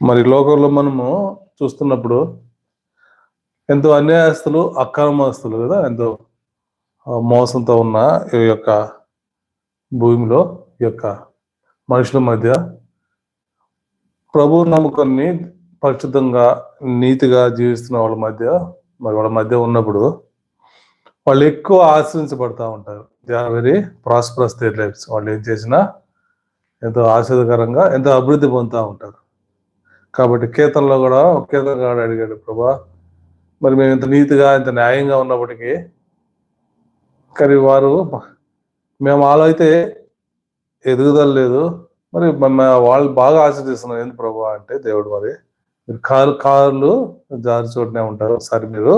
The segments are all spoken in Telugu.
మరి లోకంలో మనము చూస్తున్నప్పుడు ఎంతో అన్యాయస్తులు, అక్రమస్తులు కదా, ఎంతో మోసంతో ఉన్న ఈ యొక్క భూమిలో ఈ యొక్క మనుషుల మధ్య ప్రభు నమ్మకాన్ని పరిశుద్ధంగా నీతిగా జీవిస్తున్న వాళ్ళ మధ్య వాళ్ళ మధ్య ఉన్నప్పుడు వాళ్ళు ఎక్కువ ఆశ్రయించబడతా ఉంటారు. They are very prosperous their lives. వాళ్ళు ఏం చేసినా ఎంతో ఆశ్చర్యకరంగా ఎంతో అభివృద్ధి పొందుతూ ఉంటారు. కాబట్టి కీర్తనలో కూడా ఒక కీర్తనగాడు అడిగాడు, ప్రభా మరి మేము ఇంత నీతిగా ఇంత న్యాయంగా ఉన్నప్పటికీ కానీ వారు మేము వాళ్ళు అయితే ఎదుగుదల లేదు, మరి వాళ్ళు బాగా ఆశ్రదిస్తున్నారు ఎందుకు ప్రభా అంటే, దేవుడు మరి మీరు కాళ్ళు జారి చూడనే ఉంటారు, ఒకసారి మీరు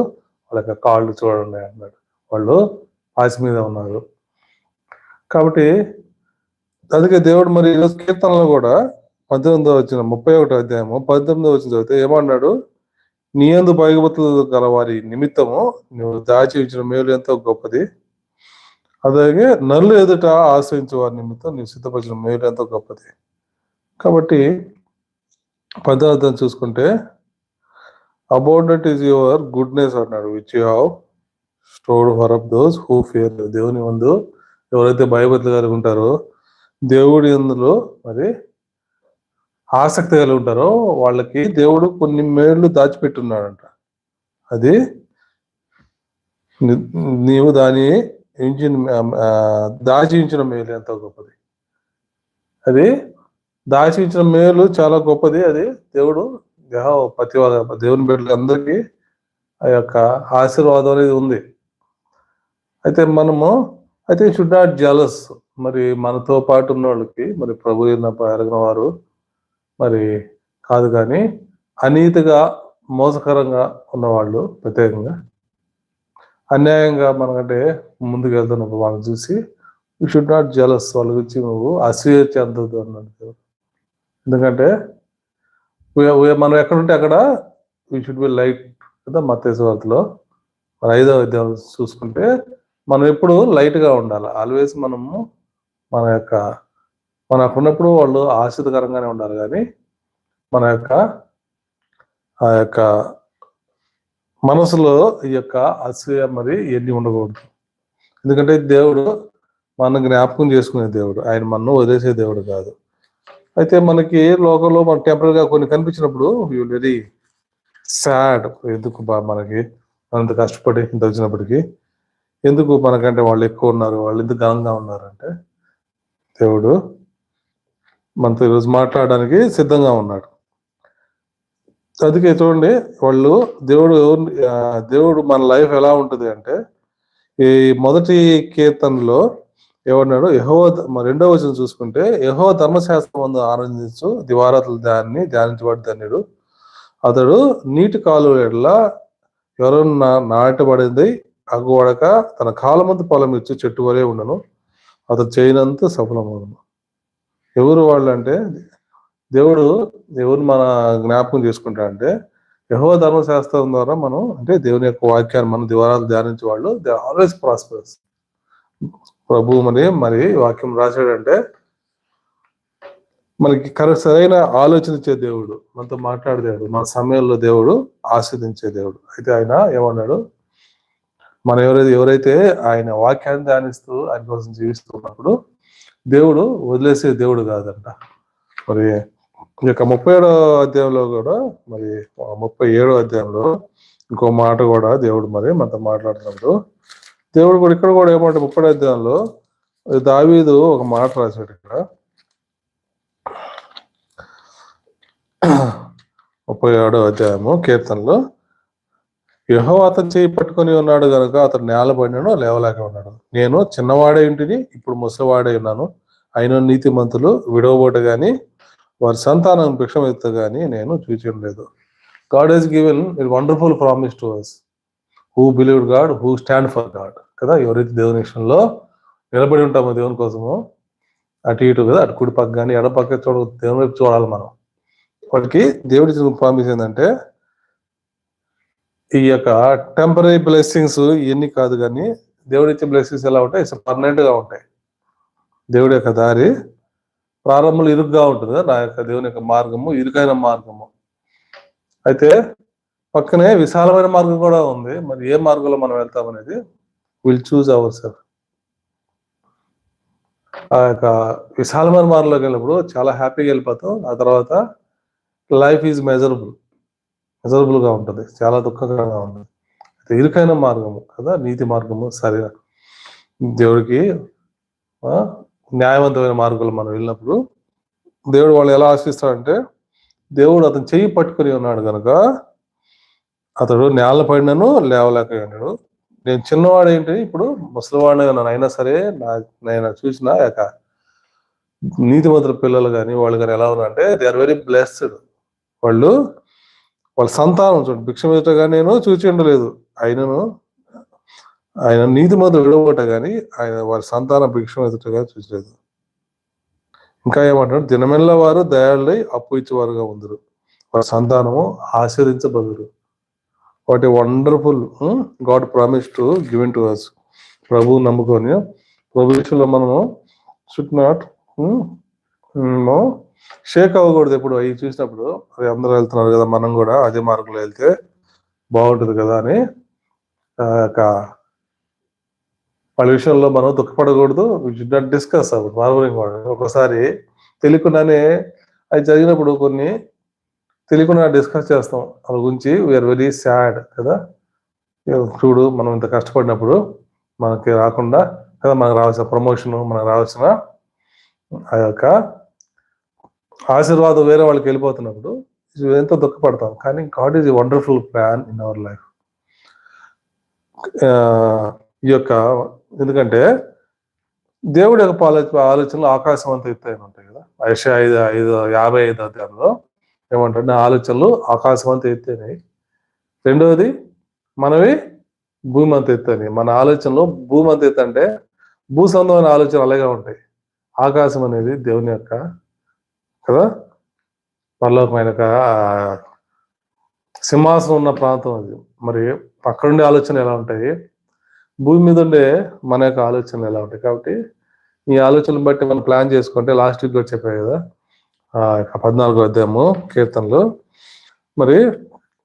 వాళ్ళ యొక్క కాళ్ళు చూడండి అన్నాడు. వాళ్ళు ఆశ మీద ఉన్నారు. కాబట్టి అందుకే దేవుడు మరి ఈరోజు కీర్తనలో కూడా 31 అధ్యాయము 19 చదివితే ఏమన్నాడు, నీ యందు భయభక్తులు గల వారి నిమిత్తము నువ్వు దాచి ఇచ్చిన మేలు ఎంతో గొప్పది, అలాగే నల్లు ఎదుట ఆశ్రయించే వారి నిమిత్తం నీవు సిద్ధపరిచిన మేలు ఎంతో గొప్పది. కాబట్టి 19 చూసుకుంటే అబౌండెంట్ ఈజ్ యువర్ గుడ్నెస్ అన్నాడు, which you have stored for up those who fear. దేవుని ముందు ఎవరైతే భయభక్తులు కలిగి ఉంటారో, దేవుడి అందులో మరి ఆసక్తి కలిగి ఉంటారో వాళ్ళకి దేవుడు కొన్ని మేళ్లు దాచిపెట్టున్నాడంట. అది నీవు దాని దాచించిన మేలు ఎంతో గొప్పది. అది దాచించిన మేలు చాలా గొప్పది. అది దేవుడు ప్రతి దేవుని బిడ్డలు అందరికీ ఆ యొక్క ఆశీర్వాదం అనేది ఉంది. అయితే మనము షుడ్ నాట్ జలస్. మరి మనతో పాటు ఉన్న వాళ్ళకి మరి ప్రభు ఎరిగిన వారు మరి కాదు, కానీ అనీతిగా మోసకరంగా ఉన్నవాళ్ళు, ప్రత్యేకంగా అన్యాయంగా మనకంటే ముందుకు వెళ్తున్నప్పుడు వాళ్ళని చూసి యూ షుడ్ నాట్ జలస్, వాళ్ళ గురించి నువ్వు అసూయ చెందదు అన్నాడు. ఎందుకంటే మనం ఎక్కడుంటే అక్కడ వీ షుడ్ బి లైట్ కదా. మత్తయి సువార్తలో 5వ అధ్యాయం చూసుకుంటే మనం ఎప్పుడు లైట్గా ఉండాలి. ఆల్వేస్ మనము మనకు ఉన్నప్పుడు వాళ్ళు ఆశ్చర్యకరంగానే ఉండాలి, కానీ మన యొక్క ఆ యొక్క మనసులో ఈ యొక్క అసూయ మరి ఎన్ని ఉండకూడదు. ఎందుకంటే దేవుడు మనం జ్ఞాపకం చేసుకునే దేవుడు, ఆయన మనం వదిలేసే దేవుడు కాదు. అయితే మనకి లోకంలో మన టెంపరీగా కొన్ని కనిపించినప్పుడు యూ వెరీ సాడ్. ఎందుకు మనకి అంత కష్టపడి ఇంత వచ్చినప్పటికీ ఎందుకు మనకంటే వాళ్ళు ఎక్కువ ఉన్నారు, వాళ్ళు ఎందుకు ఘనంగా ఉన్నారంటే దేవుడు మనతో ఈరోజు మాట్లాడడానికి సిద్ధంగా ఉన్నాడు. అందుకే చూడండి, వాళ్ళు దేవుడు మన లైఫ్ ఎలా ఉంటుంది అంటే, ఈ మొదటి కీర్తనలో ఏమన్నాడు, యెహోవా 2వ వచనం చూసుకుంటే, యెహోవా ధర్మశాస్త్రం ముందు ఆనందించు దివారాత్రులు దాన్ని ధ్యానించబడి ధన్యుడు, అతడు నీటి కాలువ ఎడల ఎవరన్నా నాటబడింది అగ్గువడక తన కాలమంత పొలం ఇచ్చు చెట్టు వలె ఉండను, అతడు చేయనంత సఫలమవును. ఎవరు వాళ్ళు అంటే, దేవుడు ఎవరు మన జ్ఞాపకం చేసుకుంటాడంటే, యెహోవా ధర్మశాస్త్రం ద్వారా మనం అంటే దేవుని యొక్క వాక్యాన్ని మనం దివారాలు ధ్యానించే వాళ్ళు దే ఆల్వేస్ ప్రాస్పరస్. ప్రభు మరి వాక్యం రాశాడంటే మనకి సరైన ఆలోచన ఇచ్చే దేవుడు, మనతో మాట్లాడే దేవుడు, మన సమయంలో దేవుడు ఆస్వాదించే దేవుడు. అయితే ఆయన ఏమన్నాడు, మనం ఎవరైతే ఆయన వాక్యాన్ని ధ్యానిస్తూ ఆయన కోసం జీవిస్తున్నప్పుడు దేవుడు వదిలేసే దేవుడు కాదంట. మరి ఈ యొక్క 37వ అధ్యాయంలో కూడా మరి 37వ అధ్యాయంలో ఇంకో మాట కూడా దేవుడు మరి మనతో మాట్లాడుతున్నప్పుడు దేవుడు కూడా ఇక్కడ కూడా ఏమంటే 30వ అధ్యాయంలో దావీదు ఒక మాట రాశాడు. ఇక్కడ 37వ అధ్యాయము కీర్తనలో, యెహోవా అతను చేయి పట్టుకొని ఉన్నాడు కనుక అతను నేలబడినాడు, లేవలేక ఉన్నాడు. నేను చిన్నవాడే ఇంటిని ఇప్పుడు ముసలివాడే ఉన్నాను, అయిన నీతిమంతులు విడవబోట గాని వారి సంతానం భిక్షమెత్త గాని నేను చూచడం లేదు. God has given a wonderful promise to us who believed God, who stand for God కదా. ఎవరైతే దేవుని విషయంలో నిలబడి ఉంటామో దేవుని కోసము, అటు ఇటు కదా, అటు కుడి పక్క కానీ ఎడ పక్క దేవుని వైపు చూడాలి మనం. వాటికి దేవుడి ప్రామిస్ ఏంటంటే, ఈ యొక్క టెంపరీ బ్లెస్సింగ్స్ ఇవన్నీ కాదు, కానీ దేవుడి ఇచ్చే బ్లెస్సింగ్స్ ఎలా ఉంటాయి, పర్మనెంట్ గా ఉంటాయి. దేవుడి యొక్క దారి ప్రారంభంలో ఇరుగ్గా ఉంటుంది కదా, నా యొక్క దేవుని యొక్క మార్గము ఇరుకైన మార్గము. అయితే పక్కనే విశాలమైన మార్గం కూడా ఉంది. మరి ఏ మార్గంలో మనం వెళ్తాం అనేది విల్ చూజ్ అవర్ సెల్ఫ్. ఆ యొక్క విశాలమైన మార్గంలోకి వెళ్ళినప్పుడు చాలా హ్యాపీగా వెళ్ళిపోతాం. ఆ తర్వాత లైఫ్ ఈజ్ మెజరబుల్ గా ఉంటుంది, చాలా దుఃఖకరంగా ఉంటుంది. అయితే ఇరుకైన మార్గము కదా, నీతి మార్గము, సరైన దేవుడికి న్యాయవంతమైన మార్గంలో మనం వెళ్ళినప్పుడు దేవుడు వాళ్ళు ఎలా ఆశిస్తాడంటే, దేవుడు అతను చెయ్యి పట్టుకుని ఉన్నాడు కనుక అతడు నేల పడినను లేవలేకపోయాడు. నేను చిన్నవాడు ఏంటి, ఇప్పుడు ముసలివాడిగా నన్ను అయినా సరే నేను చూసిన యొక్క నీతిమంతుల పిల్లలు కానీ వాళ్ళు కానీ ఎలా ఉన్నారంటే దే ఆర్ వెరీ బ్లెస్డ్. వాళ్ళ సంతానం చూడండి, భిక్షం ఎదుటగా నేను చూచి ఉండలేదు, ఆయన నీతిమంతులు విడవట కానీ వారి సంతానం భిక్షం ఎదుటగా చూచలేదు. ఇంకా ఏమంటారు, దినమెల్ల వారు దయాళులై అప్పు ఇచ్చేవారుగా ఉందరు, వారి సంతానము ఆశీర్వదించబడురు. What a wonderful God promise to given to us. ప్రభువు నమ్ముకొని ప్రభు విషయంలో మనము షుడ్ నాట్ షేక్ అవ్వకూడదు. ఎప్పుడు అవి చూసినప్పుడు అది అందరూ వెళ్తున్నారు కదా, మనం కూడా అదే మార్గంలో వెళ్తే బాగుంటుంది కదా అని వాళ్ళ విషయంలో మనం దుఃఖపడకూడదు. షుడ్ నాట్ డిస్కస్ అవ్వదు, మార్వరింగ్. ఒకసారి తెలియకుండానే అది జరిగినప్పుడు కొన్ని తెలియకుండా డిస్కస్ చేస్తాం వాళ్ళ గురించి. వీఆర్ వెరీ సాడ్ కదా, చూడు మనం ఇంత కష్టపడినప్పుడు మనకి రాకుండా కదా, మనకు రావాల్సిన ప్రమోషన్, మనకు రావాల్సిన ఆ యొక్క ఆశీర్వాదం వేరే వాళ్ళకి వెళ్ళిపోతున్నప్పుడు ఎంతో దుఃఖపడతాం. కానీ God is a wonderful plan in our life. ఈ యొక్క ఎందుకంటే దేవుడి యొక్క ఆలోచనలు ఆకాశం అంతా ఎత్తైన ఉంటాయి కదా. యెషయా 55 అధ్యాయంలో ఏమంటారు, ఆలోచనలు ఆకాశం అంతా ఎత్తైనాయి. రెండవది మనవి భూమి అంత ఎత్తని. మన ఆలోచనలు భూమి అంత ఎత్తు అంటే భూ సంబంధమైన ఆలోచనలు అలాగే ఉంటాయి. ఆకాశం అనేది దేవుని యొక్క కదా పరలోకమైన సింహాసనం ఉన్న ప్రాంతం అది. మరి పక్కనుండే ఆలోచనలు ఎలా ఉంటాయి, భూమి మీద ఉండే మన యొక్క ఆలోచనలు ఎలా ఉంటాయి. కాబట్టి ఈ ఆలోచనలు బట్టి మనం ప్లాన్ చేసుకుంటే లాస్ట్ వీక్ కూడా చెప్పాయి కదా 14వ అధ్యాయము కీర్తనలు. మరి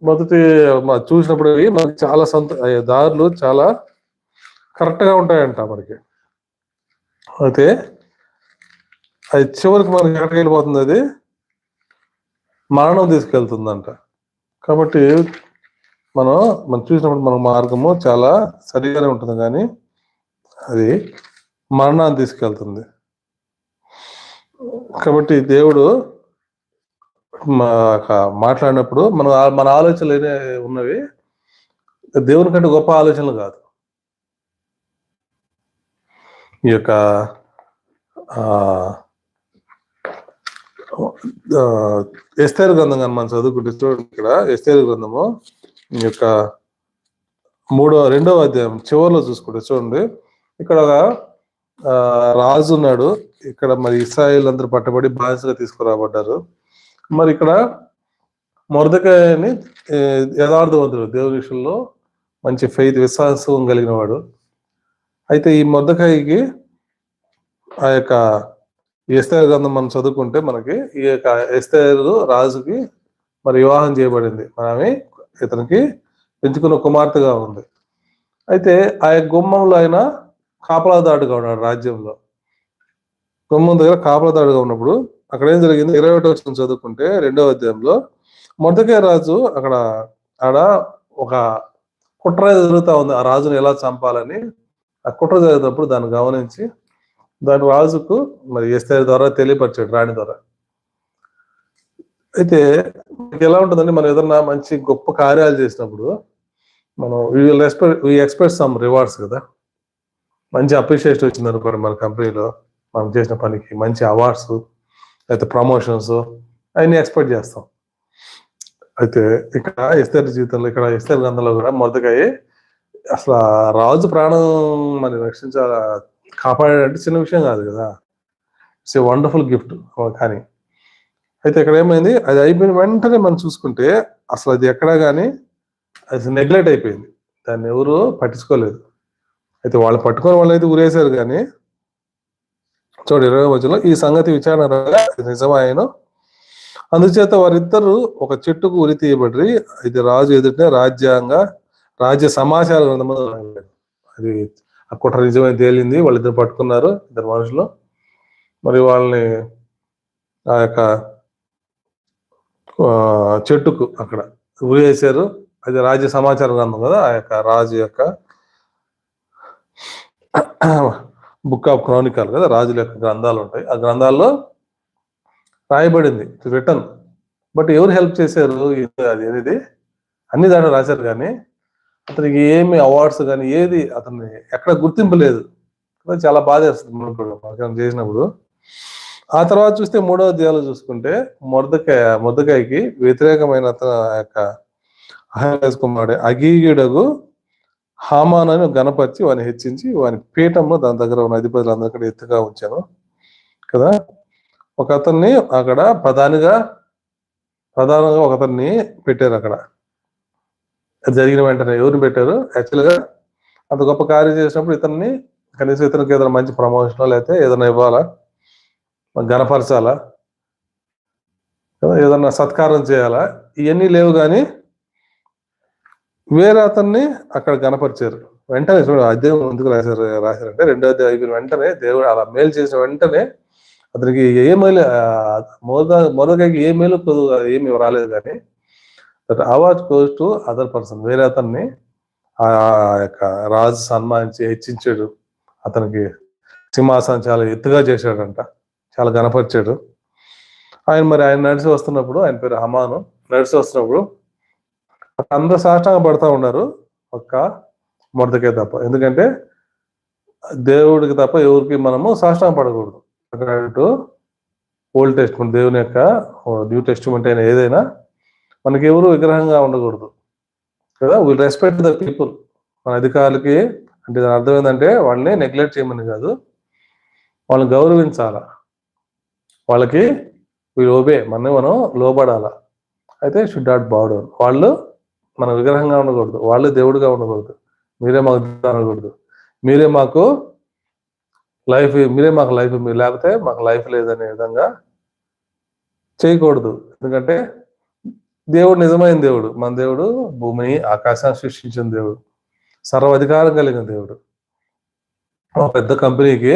మొదటి చూసినప్పుడు మనకి చాలా దారులు చాలా కరెక్ట్ గా ఉంటాయంట మనకి. అయితే అది చివరికి మనకి ఎక్కడికి వెళ్ళిపోతుంది, అది మరణం తీసుకెళ్తుందంట. కాబట్టి మనం చూసినప్పుడు మన మార్గము చాలా సరిగానే ఉంటుంది, కానీ అది మరణాన్ని తీసుకెళ్తుంది. కాబట్టి దేవుడు మాట్లాడినప్పుడు మన ఆలోచనలు ఏనే ఉన్నవి దేవుని కంటే గొప్ప ఆలోచనలు కాదు. ఈ యొక్క ఎస్తేరు గ్రంథం కానీ మనం చదువుకుంటే చూడండి, ఇక్కడ ఎస్తేరు గ్రంథము ఈ యొక్క 2వ అధ్యాయం చివరిలో చూసుకుంటే చూడండి, ఇక్కడ రాజు ఉన్నాడు. ఇక్కడ మరి ఇశ్రాయేలు అందరూ పట్టబడి బానిసగా తీసుకురాబడ్డారు. మరి ఇక్కడ మొర్దెకైని యథార్థవంతుడు, దేవుని విషయంలో మంచి ఫెయిత్ విశ్వాసం కలిగిన వాడు. అయితే ఈ మొర్దెకైకి ఆ యొక్క ఎస్తేరు గ్రంథం మనం చదువుకుంటే మనకి ఈ యొక్క ఎస్తేరు రాజుకి మరి వివాహం చేయబడింది. ఆమె ఇతనికి పెంచుకున్న కుమార్తెగా ఉంది. అయితే ఆ యొక్క గుమ్మంలో ఆయన కాపలాదాడుగా ఉన్నాడు. రాజ్యంలో గుమ్మం దగ్గర కాపలాదాడుగా ఉన్నప్పుడు అక్కడ ఏం జరిగింది, 21వ వచనం చదువుకుంటే 2వ అధ్యాయంలో మొర్దెకై రాజు ఆడ ఒక కుట్ర జరుగుతూ ఉంది. ఆ రాజును ఎలా చంపాలని ఆ కుట్ర జరిగినప్పుడు దాన్ని గమనించి దాని రాజుకు మరి ఎస్తేరు ద్వారా తెలియపరిచాడు, రాణి ద్వారా. అయితే ఎలా ఉంటుందంటే, మనం ఏదన్నా మంచి గొప్ప కార్యాలు చేసినప్పుడు మనం వీ ఎక్స్పెక్ట్ సమ్ రివార్డ్స్ కదా. మంచి అప్రిషియేషన్ వచ్చింది అనుకోండి, మన కంపెనీలో మనం చేసిన పనికి మంచి అవార్డ్స్ అయితే ప్రమోషన్స్ అవన్నీ ఎక్స్పెక్ట్ చేస్తాం. అయితే ఇక్కడ ఎస్తేరు జీవితంలో, ఇక్కడ ఎస్తేరు గ్రంథంలో కూడా మొర్దెకై అసలు రాజు ప్రాణం మరి కాపాడాడంటే చిన్న విషయం కాదు కదా. It's a wonderful gift. కానీ అయితే ఇక్కడ ఏమైంది, అది అయిపోయిన వెంటనే మనం చూసుకుంటే అసలు అది ఎక్కడా కానీ అది నెగ్లెక్ట్ అయిపోయింది, దాన్ని ఎవరు పట్టించుకోలేదు. అయితే వాళ్ళు పట్టుకొని వాళ్ళు అయితే ఊరేసారు, కానీ చూడు 20వ వచనంలో, ఈ సంగతి విచారణ నిజమాయను, అందుచేత వారిద్దరు ఒక చెట్టుకు ఉరి తీయబడి ఇది రాజు ఎదుట రాజ్య సమాచార గ్రంథము రాయబడింది. అది ఆ కుట్ర నిజమని తేలింది. వాళ్ళిద్దరు పట్టుకున్నారు, ఇద్దరు మనుషులు. మరి వాళ్ళని ఆ యొక్క చెట్టుకు అక్కడ ఉరి వేశారు. అది రాజ్య సమాచార గ్రంథం కదా, ఆ యొక్క రాజు యొక్క బుక్ ఆఫ్ క్రానికల్ కదా, రాజుల యొక్క గ్రంథాలు ఉంటాయి. ఆ గ్రంథాల్లో రాయబడింది, రిటర్న్. బట్ ఎవరు హెల్ప్ చేశారు? అది అనేది అన్ని దాంట్లో రాశారు, కానీ అతనికి ఏమి అవార్డ్స్ కానీ ఏది అతన్ని ఎక్కడ గుర్తింపు లేదు. చాలా బాధ వేస్తుంది మనం చేసినప్పుడు. ఆ తర్వాత చూస్తే 3వ అధ్యాయంలో చూసుకుంటే మొర్దెకాయికి వ్యతిరేకమైన అతను యొక్క అహరోను కుమారుడు అగీయుడగు హామాను గణపరిచి వాని హెచ్చించి వాని పీఠంలో దాని దగ్గర ఉన్న అధిపతులందరికీ ఎత్తుగా ఉంచాను కదా. ఒక అతన్ని అక్కడ ప్రధానంగా ఒక అతన్ని పెట్టారు అక్కడ. జరిగిన వెంటనే ఎవరిని పెట్టారు? యాక్చువల్గా అంత గొప్ప కార్యం చేసినప్పుడు ఇతన్ని కనీసం ఇతనికి ఏదైనా మంచి ప్రమోషన్ లేకపోతే ఏదైనా ఇవ్వాలా, గణపరచాలా, ఏదన్నా సత్కారం చేయాలా, ఇవన్నీ లేవు. కానీ వేరే అతన్ని అక్కడ గణపరిచారు. వెంటనే చూడు అధ్యాయం ఎందుకు రాశారంటే 2వ అధ్యాయం అయిపోయిన వెంటనే దేవుడు అలా మేలు చేసిన వెంటనే అతనికి ఏ మేలు, మొదటికి ఏ మేలు ఏమి రాలేదు. కానీ award goes to other person. వేరే అతన్ని ఆ యొక్క రాజు సన్మానించి హెచ్చించాడు. అతనికి సింహాసనం చాలా ఎత్తుగా చేశాడంట, చాలా గణపరిచాడు. ఆయన నడిచి వస్తున్నప్పుడు, ఆయన పేరు హమాను, నడిచి వస్తున్నప్పుడు అందరూ సాష్టాంగ పడతా ఉన్నారు, ఒక్క మొర్దెకాయి తప్ప. ఎందుకంటే దేవుడికి తప్ప ఎవరికి మనము సాష్టాంగ పడకూడదు. ఓల్డ్ టెస్టిమెంట్, దేవుని యొక్క న్యూ టెస్టిమెంట్ అయినా ఏదైనా మనకి ఎవరు విగ్రహంగా ఉండకూడదు కదా. Will respect the people. మన అధికారులకి అంటే దాని అర్థం ఏంటంటే వాళ్ళని నెగ్లెక్ట్ చేయమని కాదు, వాళ్ళని గౌరవించాలా, వాళ్ళకి వీళ్ళు ఓబే, మనం లోబడాలా. అయితే షుడ్ నాట్ బౌ డౌన్. వాళ్ళు మన విగ్రహంగా ఉండకూడదు, వాళ్ళు దేవుడిగా ఉండకూడదు. మీరే మాకు అనకూడదు, మీరే మాకు లైఫ్ మీరు లేకపోతే మాకు లైఫ్ లేదనే విధంగా చేయకూడదు. ఎందుకంటే దేవుడు నిజమైన దేవుడు, మన దేవుడు భూమిని ఆకాశాన్ని సృష్టించిన దేవుడు, సర్వాధికారం కలిగిన దేవుడు. ఒక పెద్ద కంపెనీకి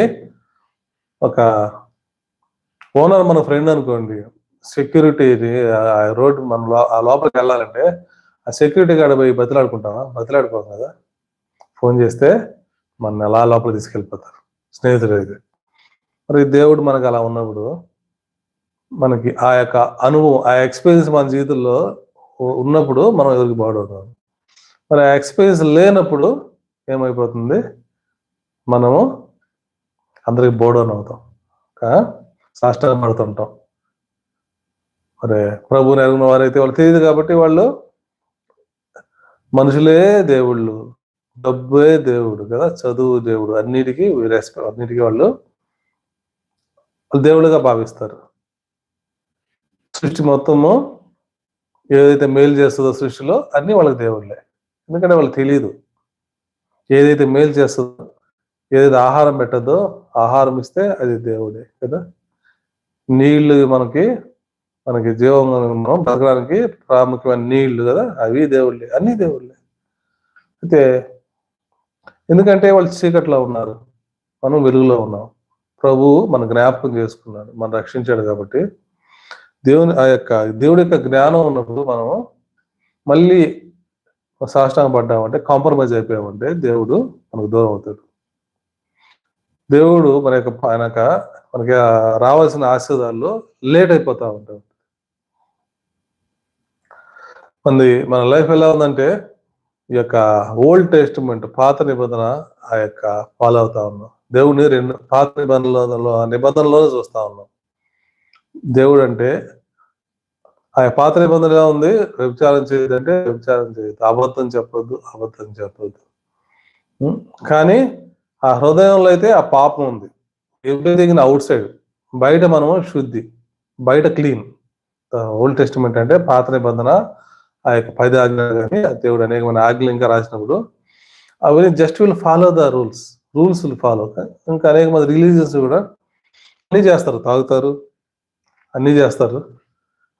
ఒక ఓనర్ మన ఫ్రెండ్ అనుకోండి, సెక్యూరిటీ రోడ్డు మన ఆ లోపలికి వెళ్ళాలంటే ఆ సెక్యూరిటీ గార్డ్ పోయి బతిలాడుకోం కదా. ఫోన్ చేస్తే మన ఎలా లోపలికి తీసుకెళ్ళిపోతారు స్నేహితుడు అయితే. మరి దేవుడు మనకు అలా ఉన్నప్పుడు మనకి ఆ యొక్క అనుభవం, ఆ ఎక్స్పీరియన్స్ మన జీవితంలో ఉన్నప్పుడు మనం ఎవరికి బాగుంటాం. మరి ఆ ఎక్స్పీరియన్స్ లేనప్పుడు ఏమైపోతుంది? మనము అందరికి బోర్డౌన్ అవుతాం, సాష్టాంగ పడుతుంటాం. మరి ప్రభువుని ఎరిగిన వారైతే వాళ్ళు తెలియదు కాబట్టి వాళ్ళు మనుషులే దేవుళ్ళు, డబ్బే దేవుడు కదా, చదువు దేవుడు, అన్నిటికీ వాళ్ళు దేవుడుగా భావిస్తారు. సృష్టి మొత్తము ఏదైతే మేలు చేస్తుందో సృష్టిలో అన్ని వాళ్ళకి దేవుళ్ళే. ఎందుకంటే వాళ్ళకి తెలియదు ఏదైతే మేలు చేస్తుందో, ఏదైతే ఆహారం పెట్టదో, ఆహారం ఇస్తే అది దేవుడే కదా. నీళ్లు మనకి జీవం బతకడానికి ప్రాముఖ్యమైన నీళ్లు కదా, అవి దేవుళ్ళే, అన్ని దేవుళ్ళే. అయితే ఎందుకంటే వాళ్ళు చీకట్లో ఉన్నారు, మనం వెలుగులో ఉన్నాం. ప్రభు మన జ్ఞాపకం చేసుకున్నాడు, మనం రక్షించాడు. కాబట్టి దేవుడి యొక్క జ్ఞానం ఉన్నప్పుడు మనము మళ్ళీ సాష్టాంగ పడ్డామంటే, కాంప్రమైజ్ అయిపోయామంటే దేవుడు మనకు దూరం అవుతాడు. దేవుడు మనకి రావాల్సిన ఆశీర్వాదాల్లో లేట్ అయిపోతా ఉంటాం. మన లైఫ్ ఎలా ఉందంటే, ఈ యొక్క ఓల్డ్ టెస్టిమెంట్ పాత నిబంధన ఆ యొక్క ఫాలో అవుతా ఉన్నాం. దేవుడిని పాత నిబంధనలోనే చూస్తా ఉన్నాం. దేవుడు అంటే ఆ పాత నిబంధన ఎలా ఉంది? వ్యభిచారం చేయదంటే వ్యభిచారం చేయదు, అబద్ధం చెప్పొద్దు. కానీ ఆ హృదయంలో అయితే ఆ పాపం ఉంది. ఎవ్రీథింగ్ అవుట్ సైడ్, బయట మనము శుద్ధి, బయట క్లీన్. ఓల్డ్ టెస్టిమెంట్ అంటే పాత నిబంధన, ఆ యొక్క 10 ఆజ్ఞలు కానీ దేవుడు అనేకమైన ఆజ్ఞలు ఇంకా రాసినప్పుడు అవి just will follow the rules will follow. ఇంకా అనేక మంది రిలీజియన్స్ కూడా అన్నీ చేస్తారు, తాగుతారు, అన్నీ చేస్తారు.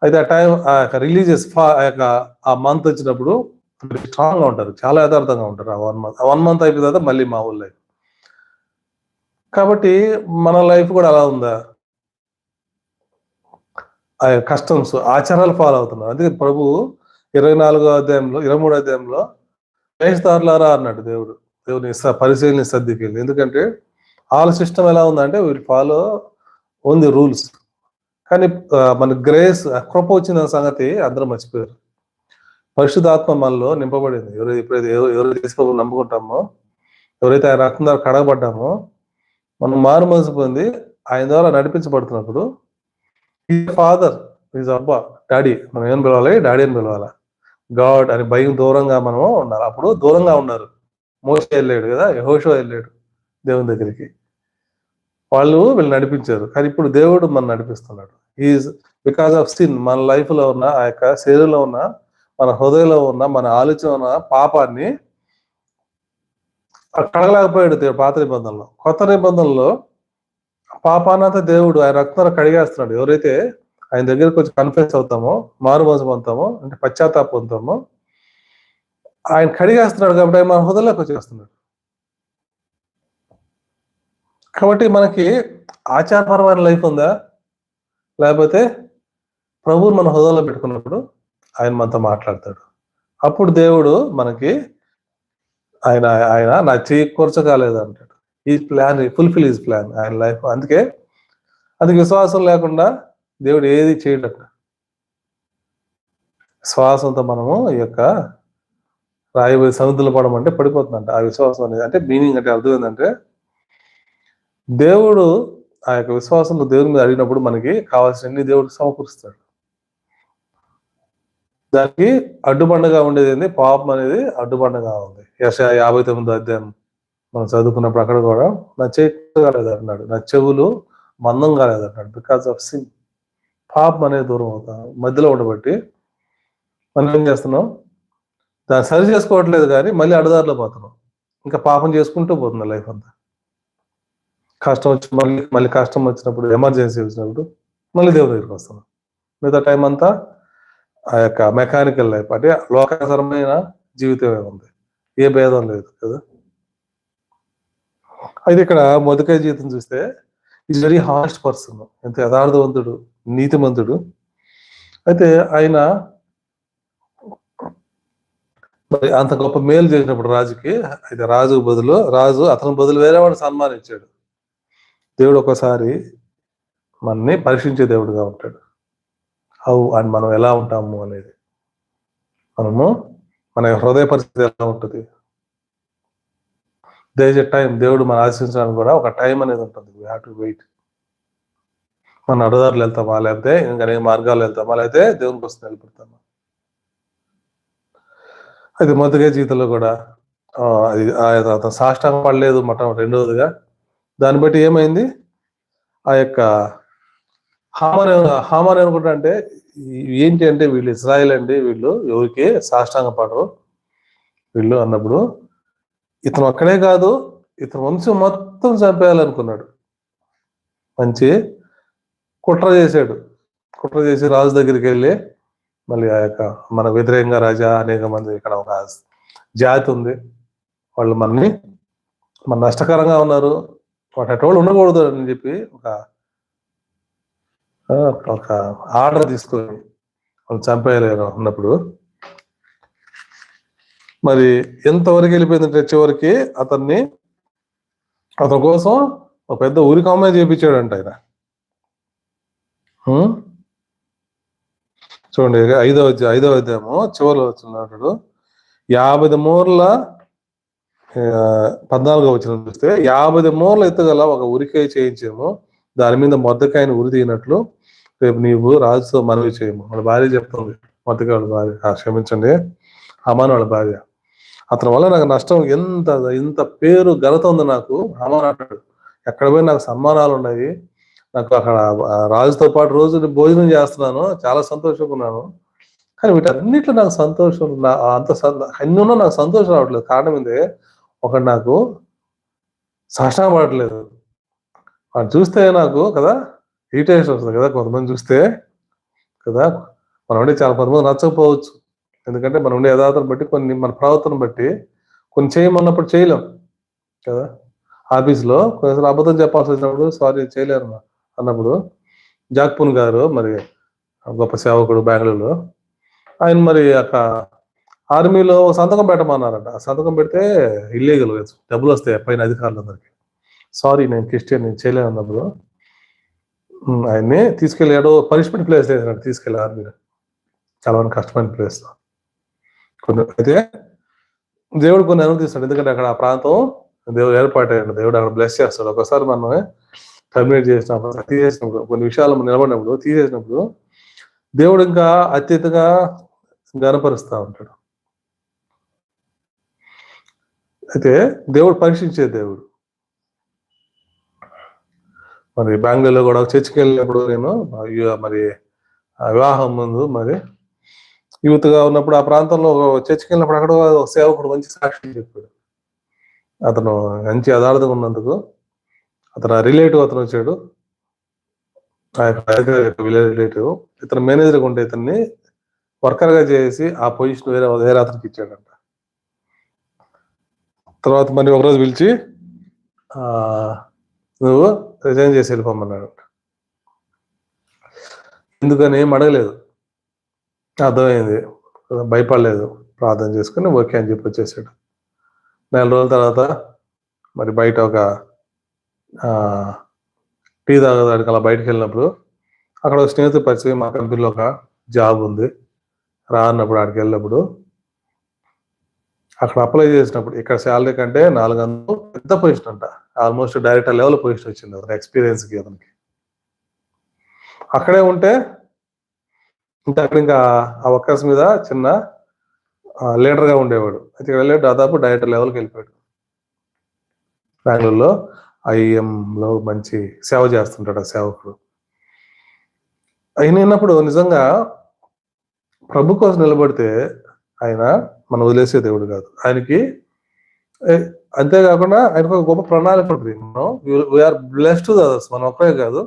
అయితే ఆ టైం ఆ యొక్క రిలీజియస్ ఆ యొక్క ఆ మంత్ వచ్చినప్పుడు స్ట్రాంగ్ గా ఉంటారు, చాలా యథార్థంగా ఉంటారు. ఆ 1 మంత్, ఆ 1 మంత్ అయిపోయిన తర్వాత మళ్ళీ మామూలు లైఫ్. కాబట్టి మన లైఫ్ కూడా అలా ఉందా? ఆ కస్టమ్స్, ఆచారాలు ఫాలో అవుతున్నారు. అందుకే ప్రభు 24వ అధ్యాయంలో 23వ అధ్యాయంలో వేషధారులారా అన్నాడు దేవుడు. దేవుని పరిశీలన సర్దికెళ్ళి. ఎందుకంటే వాళ్ళ సిస్టమ్ ఎలా ఉందంటే వీళ్ళు ఫాలో ఓన్ ది రూల్స్. కానీ మన గ్రేస్, కృప వచ్చిన సంగతి అందరూ మర్చిపోయారు. పరిశుద్ధాత్మ మనలో నింపబడింది. ఎవరైతే యేసు నమ్ముకుంటామో, ఎవరైతే ఆయన రక్తం ద్వారా కడగబడ్డామో, మనం మారు మనసు పొంది ఆయన ద్వారా నడిపించబడుతున్నప్పుడు ఫాదర్ ఈజ్ అబ్బా, డాడీ, మనం ఏం పిలవాలి? డాడీ అని పిలవాలా? గాడ్ అని భయం దూరంగా మనం ఉండాలి. అప్పుడు దూరంగా ఉన్నారు. మోషే వెళ్ళాడు కదా, యెహోషువ వెళ్ళాడు దేవుని దగ్గరికి, వీళ్ళు నడిపించారు. కానీ ఇప్పుడు దేవుడు మనం నడిపిస్తున్నాడు. Is because of sin. మన లైఫ్ లో ఉన్న ఆ యొక్క శరీరంలో ఉన్న, మన హృదయంలో ఉన్న, మన ఆలోచన ఉన్న పాపాన్ని కడగలేకపోయాడు దేవుడు పాత నిబంధనలో. కొత్త నిబంధనలో పాపానంతా దేవుడు ఆయన రక్తంలో కడిగేస్తున్నాడు. ఎవరైతే ఆయన దగ్గర కొంచెం కన్ఫెస్ అవుతామో, మారు మనసు పొందుతామో, అంటే పశ్చాత్తాపం పొందుతామో, ఆయన కడిగేస్తున్నాడు కాబట్టి ఆయన మన హృదయంలోకి వచ్చేస్తున్నాడు. కాబట్టి మనకి ఆచారపరమైన లైఫ్ ఉందా? లేకపోతే ప్రభువుని మన హృదయంలో పెట్టుకున్నప్పుడు ఆయన మనతో మాట్లాడతాడు. అప్పుడు దేవుడు మనకి ఆయన ఆయన నా చేయి కూర్చోగాలేదు అంటాడు. ఈ ప్లాన్ ఫుల్ఫిల్ ఈజ్ ప్లాన్ ఆయన లైఫ్. అందుకే విశ్వాసం లేకుండా దేవుడు ఏది చేయడట. శ్వాసంతో మనము ఈ యొక్క రాయబోయే సముద్రంలో పడమంటే పడిపోతుందంట. ఆ విశ్వాసం అనేది అంటే మీనింగ్ అంటే అర్థం ఏంటంటే, దేవుడు ఆ యొక్క విశ్వాసంలో దేవుని మీద అడిగినప్పుడు మనకి కావాల్సిన దేవుడు సమకూరుస్తాడు. దానికి అడ్డుబండగా ఉండేది ఏంది? పాపం అనేది అడ్డుబండగా ఉంది. యెషయా 59వ అధ్యాయం మనం చదువుకున్నప్పుడు అక్కడ కూడా నా చెవి కాలేదు అన్నాడు, నా చెవులు మందం కాలేదన్నాడు. Because of sin. పాపం అనేది దూరం అవుతాం మధ్యలో ఉండబట్టి మనం ఏం చేస్తున్నాం? దాన్ని సరి చేసుకోవట్లేదు, కానీ మళ్ళీ అడదారిలో పోతున్నాం. ఇంకా పాపం చేసుకుంటూ పోతుంది లైఫ్ అంతా. కష్టం వచ్చి మళ్ళీ కష్టం వచ్చినప్పుడు, ఎమర్జెన్సీ వచ్చినప్పుడు మళ్ళీ దేవుడి దగ్గరికి వస్తున్నాం. మిగతా టైం అంతా ఆ యొక్క మెకానికల్ లైఫ్, అంటే లోకాసరమైన జీవితమే ఉంది, ఏ భేదం లేదు కదా. అయితే ఇక్కడ మొదకై జీవితం చూస్తే ఈజ్ వెరీ హానెస్ట్ పర్సన్, ఎంత యథార్థవంతుడు, నీతిమంతుడు. అయితే ఆయన మరి అంత గొప్ప మేలు చేసినప్పుడు రాజుకి, అయితే రాజు అతని బదులు వేరే వాడు సన్మానించాడు. దేవుడు ఒకసారి మనని పరీక్షించే దేవుడుగా ఉంటాడు. అండ్ మనం ఎలా ఉంటాము అనేది, మన హృదయ పరిస్థితి ఎలా ఉంటుంది. There is a time. దేవుడు మనం ఆశించడానికి కూడా ఒక టైం అనేది ఉంటుంది. We have to wait. మన అడదారులు వెళ్తామా, లేకపోతే ఇంకా అనేక మార్గాలు వెళ్తామా, లేకపోతే దేవుని కోసం వెళ్ళిపోతామా. అది మొదటిగా జీవితంలో కూడా అతను సాష్టాంగం పడలేదు రెండవదిగా. దాన్ని బట్టి ఏమైంది? ఆ యొక్క హామాన్ అనుకుంటా అంటే ఏంటి అంటే, వీళ్ళు ఇజ్రాయెల్ అండి, వీళ్ళు ఎవరికి సాష్టాంగ పడరు వీళ్ళు అన్నప్పుడు, ఇతను ఒక్కడే కాదు, ఇతను వంశం మొత్తం చంపేయాలనుకున్నాడు. మంచి కుట్ర చేసి రాజు దగ్గరికి వెళ్ళి, మళ్ళీ ఆ యొక్క మన వ్యతిరేకంగా రాజా అనేక మంది, ఇక్కడ ఒక జాతి ఉంది, వాళ్ళు మన నష్టకరంగా ఉన్నారు, వాళ్ళు ఉండకూడదు అని చెప్పి ఒక ఆర్డర్ తీసుకొని వాళ్ళు చంపేయలేరు అన్నప్పుడు, మరి ఎంతవరకు వెళ్ళిపోయిందంటే చివరికి అతని కోసం ఒక పెద్ద ఊరికమ్మాయి చేయించాడంట ఆయన. చూడండి, 5వ అధ్యాయము చివరిలో వచ్చినాడు 50 మూరల 14వ వచనం చూస్తే, 50 మూరలు ఎత్తుగల ఒక ఉరికాయ చేయించాము, దాని మీద మొద్దకాయను ఉరి తీయనట్లు రేపు నీవు రాజుతో మనవి చేయము. వాళ్ళ భార్య చెప్తుంది, మొద్దకాయ వాళ్ళ భార్య, క్షమించండి, హమాను వాళ్ళ భార్య. అతని వల్ల నాకు నష్టం, ఇంత పేరు ఘనత ఉంది నాకు. హమాను అంటాడు, ఎక్కడ పోయి నాకు సన్మానాలు ఉన్నాయి, నాకు అక్కడ రాజుతో పాటు రోజు భోజనం చేస్తున్నాను, చాలా సంతోషంగా ఉన్నాను, కానీ వీటన్నిట్లో నాకు సంతోషం, అన్ని ఉన్నా నాకు సంతోషం రావట్లేదు. కారణం ఏంటంటే, ఒకడు నాకు సాష్టాంగ పడట్లేదు, అది చూస్తే నాకు కదా ఇరిటేషన్ వస్తుంది కదా కొంతమంది చూస్తే కదా. మనం ఉండే చాలా కొంతమంది నచ్చకపోవచ్చు, ఎందుకంటే మనం ఉండే యథార్థను బట్టి కొన్ని మన ప్రవర్తన బట్టి కొన్ని చేయమన్నప్పుడు చేయలేం కదా. ఆఫీస్లో కొన్నిసార్లు అబద్ధం చెప్పాల్సి వచ్చినప్పుడు సారీ చేయలేరు అన్నప్పుడు జాక్పూన్ గారు మరి గొప్ప సేవకుడు బెంగళూరులో, ఆయన మరి అక్కడ ఆర్మీలో సంతకం పెట్టమన్నారంట. ఆ సంతకం పెడితే ఇల్లీగల్, డబ్బులు వస్తాయి పైన అధికారులందరికీ. సారీ నేను క్రిస్టియన్, నేను చేయలేను అన్నప్పుడు ఆయన్ని తీసుకెళ్ళాడు. పనిష్మెంట్ ప్లేస్ లేదు తీసుకెళ్ళి ఆర్మీలో, చాలా మంది కష్టమైన ప్లేస్. కొన్ని అయితే దేవుడు కొన్ని అనుమతిస్తాడు, ఎందుకంటే అక్కడ ఆ ప్రాంతం దేవుడు ఏర్పాటైన దేవుడు అక్కడ బ్లెస్ చేస్తాడు. ఒకసారి మనం టర్మినేట్ చేసినప్పుడు, తీసేసినప్పుడు, కొన్ని విషయాలు నిలబడినప్పుడు తీసేసినప్పుడు దేవుడు ఇంకా అత్యంతగా గణపరుస్తూ ఉంటాడు. అయితే దేవుడు పరీక్షించే దేవుడు. మరి బెంగళూరులో కూడా చర్చికి వెళ్ళినప్పుడు నేను మరి వివాహం ముందు మరి యూత్గా ఉన్నప్పుడు ఆ ప్రాంతంలో చర్చికి వెళ్ళినప్పుడు అక్కడ సేవకుడు మంచి సాక్షి చెప్పాడు. అతను మంచి యథార్థంగా ఉన్నందుకు అతను రిలేటివ్ అతను వచ్చాడు, ఆ యొక్క విలేజ్ రిలేటివ్. ఇతను మేనేజర్గా ఉంటే ఇతన్ని వర్కర్గా చేసి ఆ పొజిషన్ వేరే అతనికి ఇచ్చాడంట. తర్వాత మరి ఒకరోజు పిలిచి నువ్వు రిజైన్ చేసి వెళ్ళిపోమన్నాడు. ఎందుకని ఏం అడగలేదు, అర్థమైంది, భయపడలేదు, ప్రార్థన చేసుకుని ఓకే అని చెప్పి వచ్చేసాడు. 4 రోజుల తర్వాత మరి బయట ఒక టీ తాగడానికి అలా బయటకు వెళ్ళినప్పుడు అక్కడ ఒక స్నేహితుడు పరిచయం, మా కంపెనీలో ఒక జాబ్ ఉంది రా అన్నప్పుడు ఆడికి వెళ్ళినప్పుడు అక్కడ అప్లై చేసినప్పుడు ఇక్కడ శాలరీ కంటే 400 పెద్ద పొజిషన్ అంట, ఆల్మోస్ట్ డైరెక్టర్ లెవెల్ పొజిషన్ వచ్చింది అతను ఎక్స్పీరియన్స్కి. అతనికి అక్కడే ఉంటే ఇంకా అక్కడ ఇంకా ఆ వర్కర్స్ మీద చిన్న లీడర్గా ఉండేవాడు. అయితే ఇక్కడ వెళ్ళి దాదాపు డైరెక్టర్ లెవెల్కి వెళ్ళిపోయాడు. బెంగళూరులో ఐఎంలో మంచి సేవ చేస్తుంటాడు ఆ సేవకుడు. ఆయన విన్నప్పుడు నిజంగా ప్రభు కోసం నిలబడితే ఆయన మనం వదిలేసే దేవుడు కాదు. ఆయనకి అంతేకాకుండా ఆయనకు ఒక గొప్ప ప్రణాళిక ఉంటుంది. వీఆర్ బ్లెస్డ్ టు అదర్స్, మనం ఒక్కరే కాదు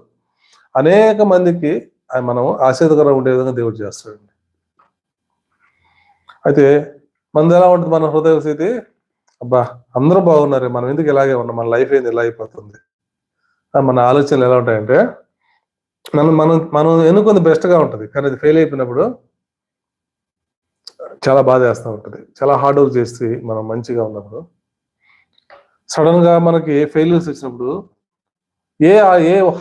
అనేక మందికి మనం ఆశీర్వాదకరంగా ఉండే విధంగా దేవుడు చేస్తాడండి. అయితే మనది ఎలా ఉంటుంది, మన హృదయ స్థితి, అబ్బా అందరూ బాగున్నారు, మనం ఎందుకు ఇలాగే ఉన్నాం, మన లైఫ్ ఏంది ఇలా అయిపోతుంది, మన ఆలోచనలు ఎలా ఉంటాయంటే మనం మనం మనం ఎన్నుకుంది బెస్ట్గా ఉంటుంది, కానీ అది ఫెయిల్ అయిపోయినప్పుడు చాలా బాధ వేస్తూ ఉంటుంది. చాలా హార్డ్ వర్క్ చేసి మనం మంచిగా ఉన్నప్పుడు సడన్ గా మనకి ఫెయిల్యూర్స్ వచ్చినప్పుడు ఏ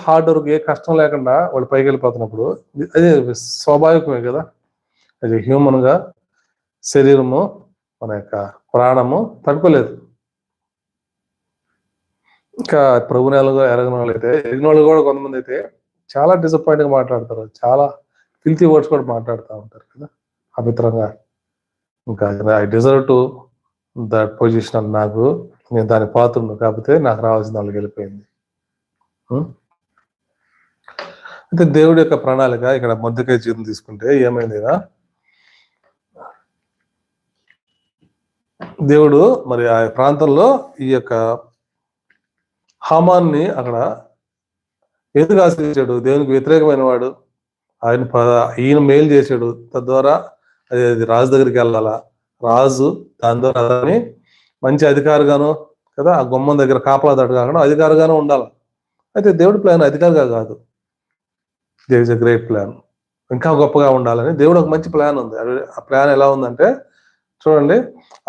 హార్డ్ వర్క్, ఏ కష్టం లేకుండా వాళ్ళు పైకి వెళ్ళిపోతున్నప్పుడు అదే స్వాభావికమే కదా. అది హ్యూమన్ గా శరీరము, మన యొక్క ప్రాణము తట్టుకోలేదు. ఇంకా ప్రభు నెలగా ఎరగిన వాళ్ళు అయితే, ఎరిగిన వాళ్ళు కూడా కొంతమంది అయితే చాలా డిసప్పాయింట్గా మాట్లాడతారు, చాలా ఫిల్తీ వర్డ్స్ కూడా మాట్లాడుతూ ఉంటారు కదా అభిత్రంగా. ఇంకా I deserve to that position, నాకు నేను దాని పాత్రను, కాకపోతే నాకు రావాల్సిన వాళ్ళకి వెళ్ళిపోయింది. అయితే దేవుడి యొక్క ప్రణాళిక ఇక్కడ మొర్దెకై జీవితం తీసుకుంటే ఏమైందిగా, దేవుడు మరి ఆ ప్రాంతంలో ఈ యొక్క హామాన్ని అక్కడ ఎందుకు ఆశ్రయించాడు, దేవునికి వ్యతిరేకమైన వాడు, ఈయన మేలు చేశాడు, తద్వారా అది రాజు దగ్గరికి వెళ్ళాలా, రాజు దాని ద్వారా అదని మంచి అధికారిగాను కదా, ఆ గుమ్మం దగ్గర కాపలాదాడు కాకుండా అధికారిగానే ఉండాలి. అయితే దేవుడి ప్లాన్ అధికారిగా కాదు, there is a great plan, ఇంకా గొప్పగా ఉండాలని దేవుడు ఒక మంచి ప్లాన్ ఉంది. ఆ ప్లాన్ ఎలా ఉందంటే చూడండి,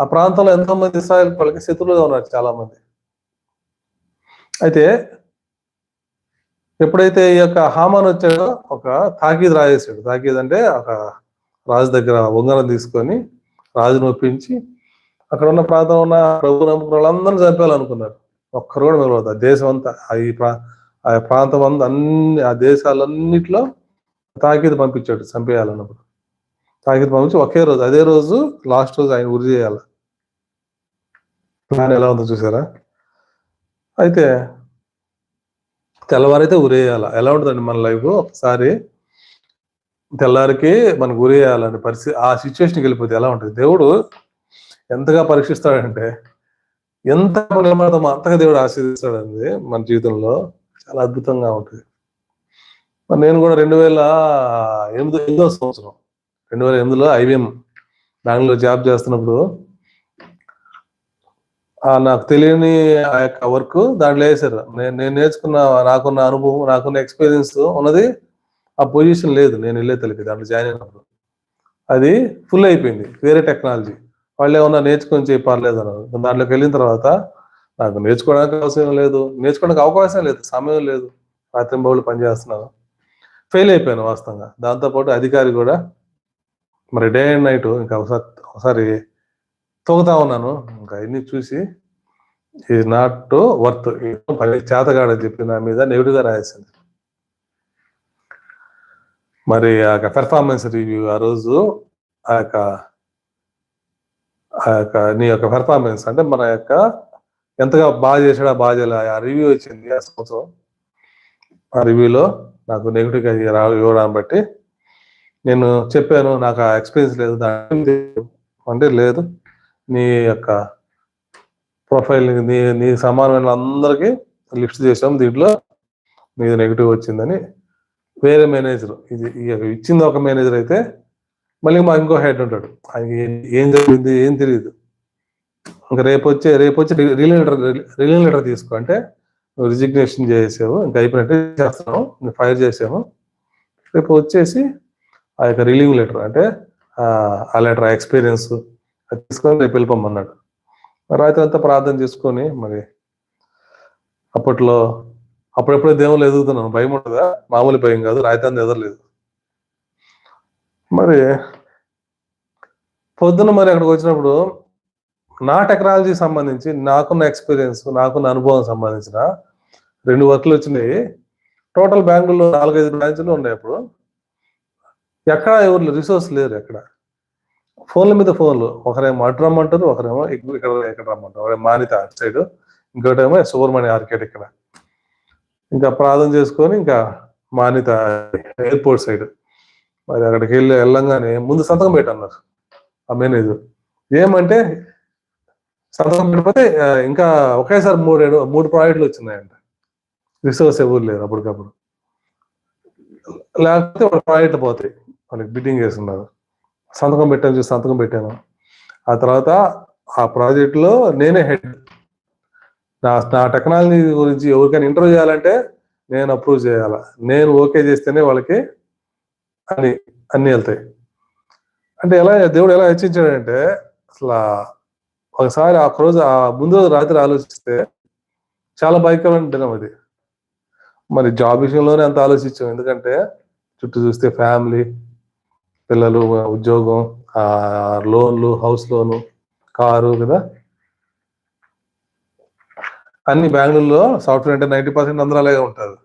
ఆ ప్రాంతంలో ఎంతో మంది ఇశ్రాయేలు వాళ్ళకి శత్రువులుగా ఉన్నారు చాలా మంది. అయితే ఎప్పుడైతే ఈ యొక్క హామాన్ వచ్చాడో ఒక తాకీదు రాయేసాడు. తాకీదు అంటే ఒక రాజు దగ్గర ఉంగరం తీసుకొని రాజును ఒప్పించి అక్కడ ఉన్న ప్రాంతం ఉన్న ప్రభు నమ్ముకున్న వాళ్ళందరూ చంపేయాలనుకున్నారు. ఒక్కరు కూడా మిగలదు. దేశం అంతా ఆ ప్రాంతం అంతా ఆ దేశాలన్నిట్లో తాకీదు పంపించాడు చంపేయాలన్నప్పుడు. తాకీదు పంపించి ఒకే రోజు, అదే రోజు లాస్ట్ రోజు ఆయన ఉరి చేయాలి. ప్లాన్ ఎలా ఉందో చూసారా. అయితే తెల్లవారైతే ఉరేయాల. ఎలా ఉంటుందండి మన లైఫ్, ఒకసారి తెల్లారికి మనకు ఉరేయాలని పరిస్థితి, ఆ సిచ్యువేషన్కి వెళ్ళిపోతే ఎలా ఉంటుంది. దేవుడు ఎంతగా పరీక్షిస్తాడంటే, ఎంత నిలబడతామో అంతగా దేవుడు ఆశీర్దిస్తాడండి మన జీవితంలో. చాలా అద్భుతంగా ఉంటుంది. మరి నేను కూడా 2008 సంవత్సరం 2008లో IBM బెంగళూరు జాబ్ చేస్తున్నప్పుడు నాకు తెలియని ఆ యొక్క వర్క్ దాంట్లో వేసారు. నేను నేర్చుకున్న, నాకున్న అనుభవం, నాకున్న ఎక్స్పీరియన్స్ ఉన్నది ఆ పొజిషన్ లేదు నేను వెళ్ళే తలకి దాంట్లో జాయిన్ అయినప్పుడు. అది ఫుల్ అయిపోయింది, వేరే టెక్నాలజీ. వాళ్ళు ఏమన్నా నేర్చుకొని చేయి పర్లేదు అన్నారు. దాంట్లోకి వెళ్ళిన తర్వాత నాకు నేర్చుకోవడానికి అవసరం లేదు, నేర్చుకోవడానికి అవకాశం లేదు, సమయం లేదు, రాత్రింబౌళ్ళు పనిచేస్తున్నాను. ఫెయిల్ అయిపోయాను వాస్తవంగా. దాంతోపాటు అధికారి కూడా మరి డే అండ్ నైట్ ఇంకా ఒకసారి తోగుతా ఉన్నాను. ఇంకా అన్ని చూసి ఈజ్ నాట్ వర్త్, పని చేతగాడని చెప్పి నా మీద నెగిటివ్గా రాసేసింది. మరి ఆ యొక్క పెర్ఫార్మెన్స్ రివ్యూ ఆ రోజు ఆ యొక్క నీ యొక్క పెర్ఫార్మెన్స్ అంటే మన యొక్క ఎంతగా బాగా చేసాడా బాగా చేయలే ఆ రివ్యూ వచ్చింది ఆ సంవత్సరం. ఆ రివ్యూలో నాకు నెగిటివ్గా ఇవ్వడాన్ని బట్టి నేను చెప్పాను, నాకు ఆ ఎక్స్పీరియన్స్ లేదు అంటే, లేదు నీ యొక్క ప్రొఫైల్ నీ సమానమైన అందరికీ లిస్ట్ చేసాం, దీంట్లో మీది నెగిటివ్ వచ్చిందని వేరే మేనేజర్, ఇది ఇచ్చింది ఒక మేనేజర్ అయితే మళ్ళీ మా ఇంకో హెడ్ ఉంటాడు, ఆయనకి ఏం జరిగింది ఏం తెలియదు. ఇంకా రేపు వచ్చి రిలీవ్ లెటర్ తీసుకో అంటే నువ్వు రిజిగ్నేషన్ చేసావు, ఇంకా అయిపోయినట్టు చేస్తున్నావు, ఫైర్ చేసాము, రేపు వచ్చేసి ఆ యొక్క రిలీవ్ లెటర్ అంటే ఆ లెటర్ ఎక్స్పీరియన్స్ అది తీసుకొని రేపు వెళ్ళిపోమన్నాడు. రాత్రి అంతా ప్రార్థన చేసుకొని మరి అప్పుడెప్పుడే దేవుళ్ళు ఎదుగుతున్నాను, భయం ఉంటుందా? మామూలు భయం కాదు, రాత్రి అంతా ఎదరలేదు. మరి పొద్దున మరి అక్కడికి వచ్చినప్పుడు నా టెక్నాలజీ సంబంధించి నాకున్న ఎక్స్పీరియన్స్, నాకున్న అనుభవం సంబంధించిన 2 వర్క్లు వచ్చినాయి. టోటల్ బెంగళూరులో 4-5 బ్రాంచ్లు ఉన్నాయి. అప్పుడు ఎక్కడ ఎవరు రిసోర్స్ లేరు, ఎక్కడ ఫోన్ల మీద ఫోన్లు, ఒకరేమో అటు రమ్మంటారు, ఒకరేమో ఇక్కడ రమ్మంటారు, ఒకరేమో మానిత అటు సైడ్, ఇంకోటేమో సుబ్రహ్మణ్య ఆర్కేట్ ఇక్కడ. ఇంకా ప్రార్థన చేసుకొని ఇంకా మానిత ఎయిర్పోర్ట్ సైడ్ మరి అక్కడికి వెళ్ళంగానే ముందు సంతకం పెట్టన్నారు ఆ మేనేజర్. ఏమంటే సంతకం పెట్టిపోతే ఇంకా ఒకేసారి 3 ప్రాజెక్టులు వచ్చినాయంట. రిసోర్స్ ఎవరు లేరు అప్పటికప్పుడు, లేకపోతే వాళ్ళ ప్రాజెక్టులు పోతాయి, వాళ్ళకి బిడ్డింగ్ చేస్తున్నారు. సంతకం పెట్టాను. ఆ తర్వాత ఆ ప్రాజెక్టులో నేనే హెడ్. నా టెక్నాలజీ గురించి ఎవరికైనా ఇంటర్వ్యూ చేయాలంటే నేను అప్రూవ్ చేయాలా, నేను ఓకే చేస్తేనే వాళ్ళకి అన్ని వెళ్తాయి. అంటే దేవుడు ఎలా హెచ్చించాడంటే అసలు ఒకసారి ఆ రోజు ముందు రోజు రాత్రి ఆలోచిస్తే చాలా భయంకరమైన దినం అది. మరి జాబ్ విషయంలోనే అంత ఆలోచించాం, ఎందుకంటే చుట్టూ చూస్తే ఫ్యామిలీ, పిల్లలు, ఉద్యోగం, లోన్లు, హౌస్ లోను, కారు కదా. అన్ని బెంగళూరులో సాఫ్ట్వేర్ అంటే 90% అందరూ అలాగే ఉంటారు.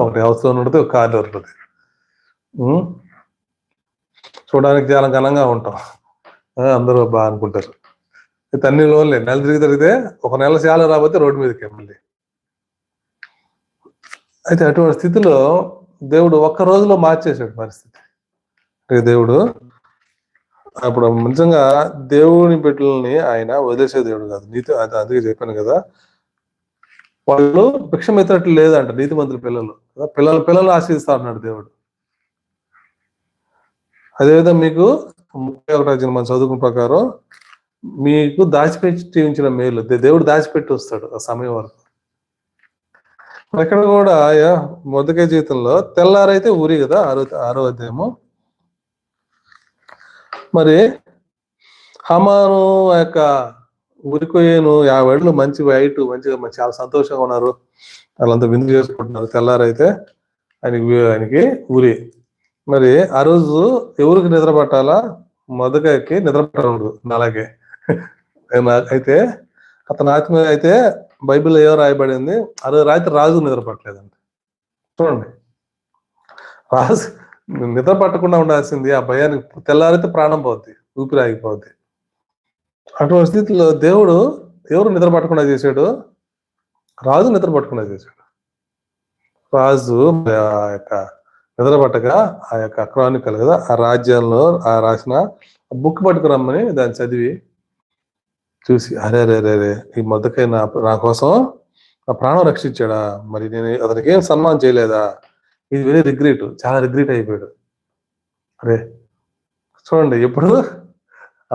ఒకటి హౌస్ లోన్ ఉంటుంది, ఒక కార్ ఉంటుంది. చూడడానికి చాలా ఘనంగా ఉంటాం, అందరూ బాగా అనుకుంటారు. అన్ని లోన్లే, నెల తిరిగితే ఒక నెల చాలా రాబోతే రోడ్డు మీదకి మళ్ళీ. అయితే అటువంటి స్థితిలో దేవుడు ఒక్క రోజులో మార్చేశాడు పరిస్థితి. దేవుడు అప్పుడు నిజంగా దేవుని బిడ్డలని ఆయన వదిలేసే దేవుడు కాదు. అందుకే చెప్పాను కదా, వాళ్ళు భిక్షం ఎత్తినట్లు లేదంట నీతి మంత్రుల పిల్లలు ఆశీర్దిస్తా ఉన్నాడు దేవుడు. అదేవిధంగా మీకు 31 మనం చదువుకున్న ప్రకారం మీకు దాచిపెట్టి ఉంచిన మేలు దేవుడు దాచిపెట్టి వస్తాడు ఆ సమయం వరకు. అక్కడ కూడా మొదటి జీవితంలో తెల్లారైతే ఊరి కదా, 6వ అధ్యాయము. మరి హమాను యొక్క ఊరికోయేను 50 ఏళ్ళు మంచి వైట్ మంచిగా చాలా సంతోషంగా ఉన్నారు, వాళ్ళంతా విందు చేసుకుంటున్నారు. తెల్లారైతే ఆయనకి ఊరి. మరి ఆ రోజు ఎవరికి నిద్ర పట్టాలా? మొదకకి నిద్ర పట్టకూడదు, అలాగే అయితే అతని ఆత్మ అయితే బైబిల్లో ఏమో రాయబడింది, ఆ రోజు రాత్రి రాజు నిద్ర పట్టలేదండి. చూడండి, రాజు నిద్ర పట్టకుండా ఉండాల్సింది ఆ భయానికి. తెల్లారైతే ప్రాణం పోద్ది, ఊపిరి ఆగిపోద్ది. అటువంటి స్థితిలో దేవుడు ఎవరు నిద్ర పట్టకుండా చేశాడు? రాజు నిద్ర పట్టకుండా చేశాడు. రాజు ఆ యొక్క నిద్ర పట్టగా ఆ యొక్క క్రానికల్ కదా, ఆ రాజ్యంలో ఆ రాసిన బుక్ పట్టుకురమ్మని దాన్ని చదివి చూసి, అరే ఈ మొదకై నా కోసం ఆ ప్రాణం రక్షించాడా, మరి నేను అతనికి ఏం సన్మానం చేయలేదా? ఇది వెరీ రిగ్రెట్, చాలా రిగ్రెట్ అయిపోయాడు. అరే చూడండి, ఎప్పుడు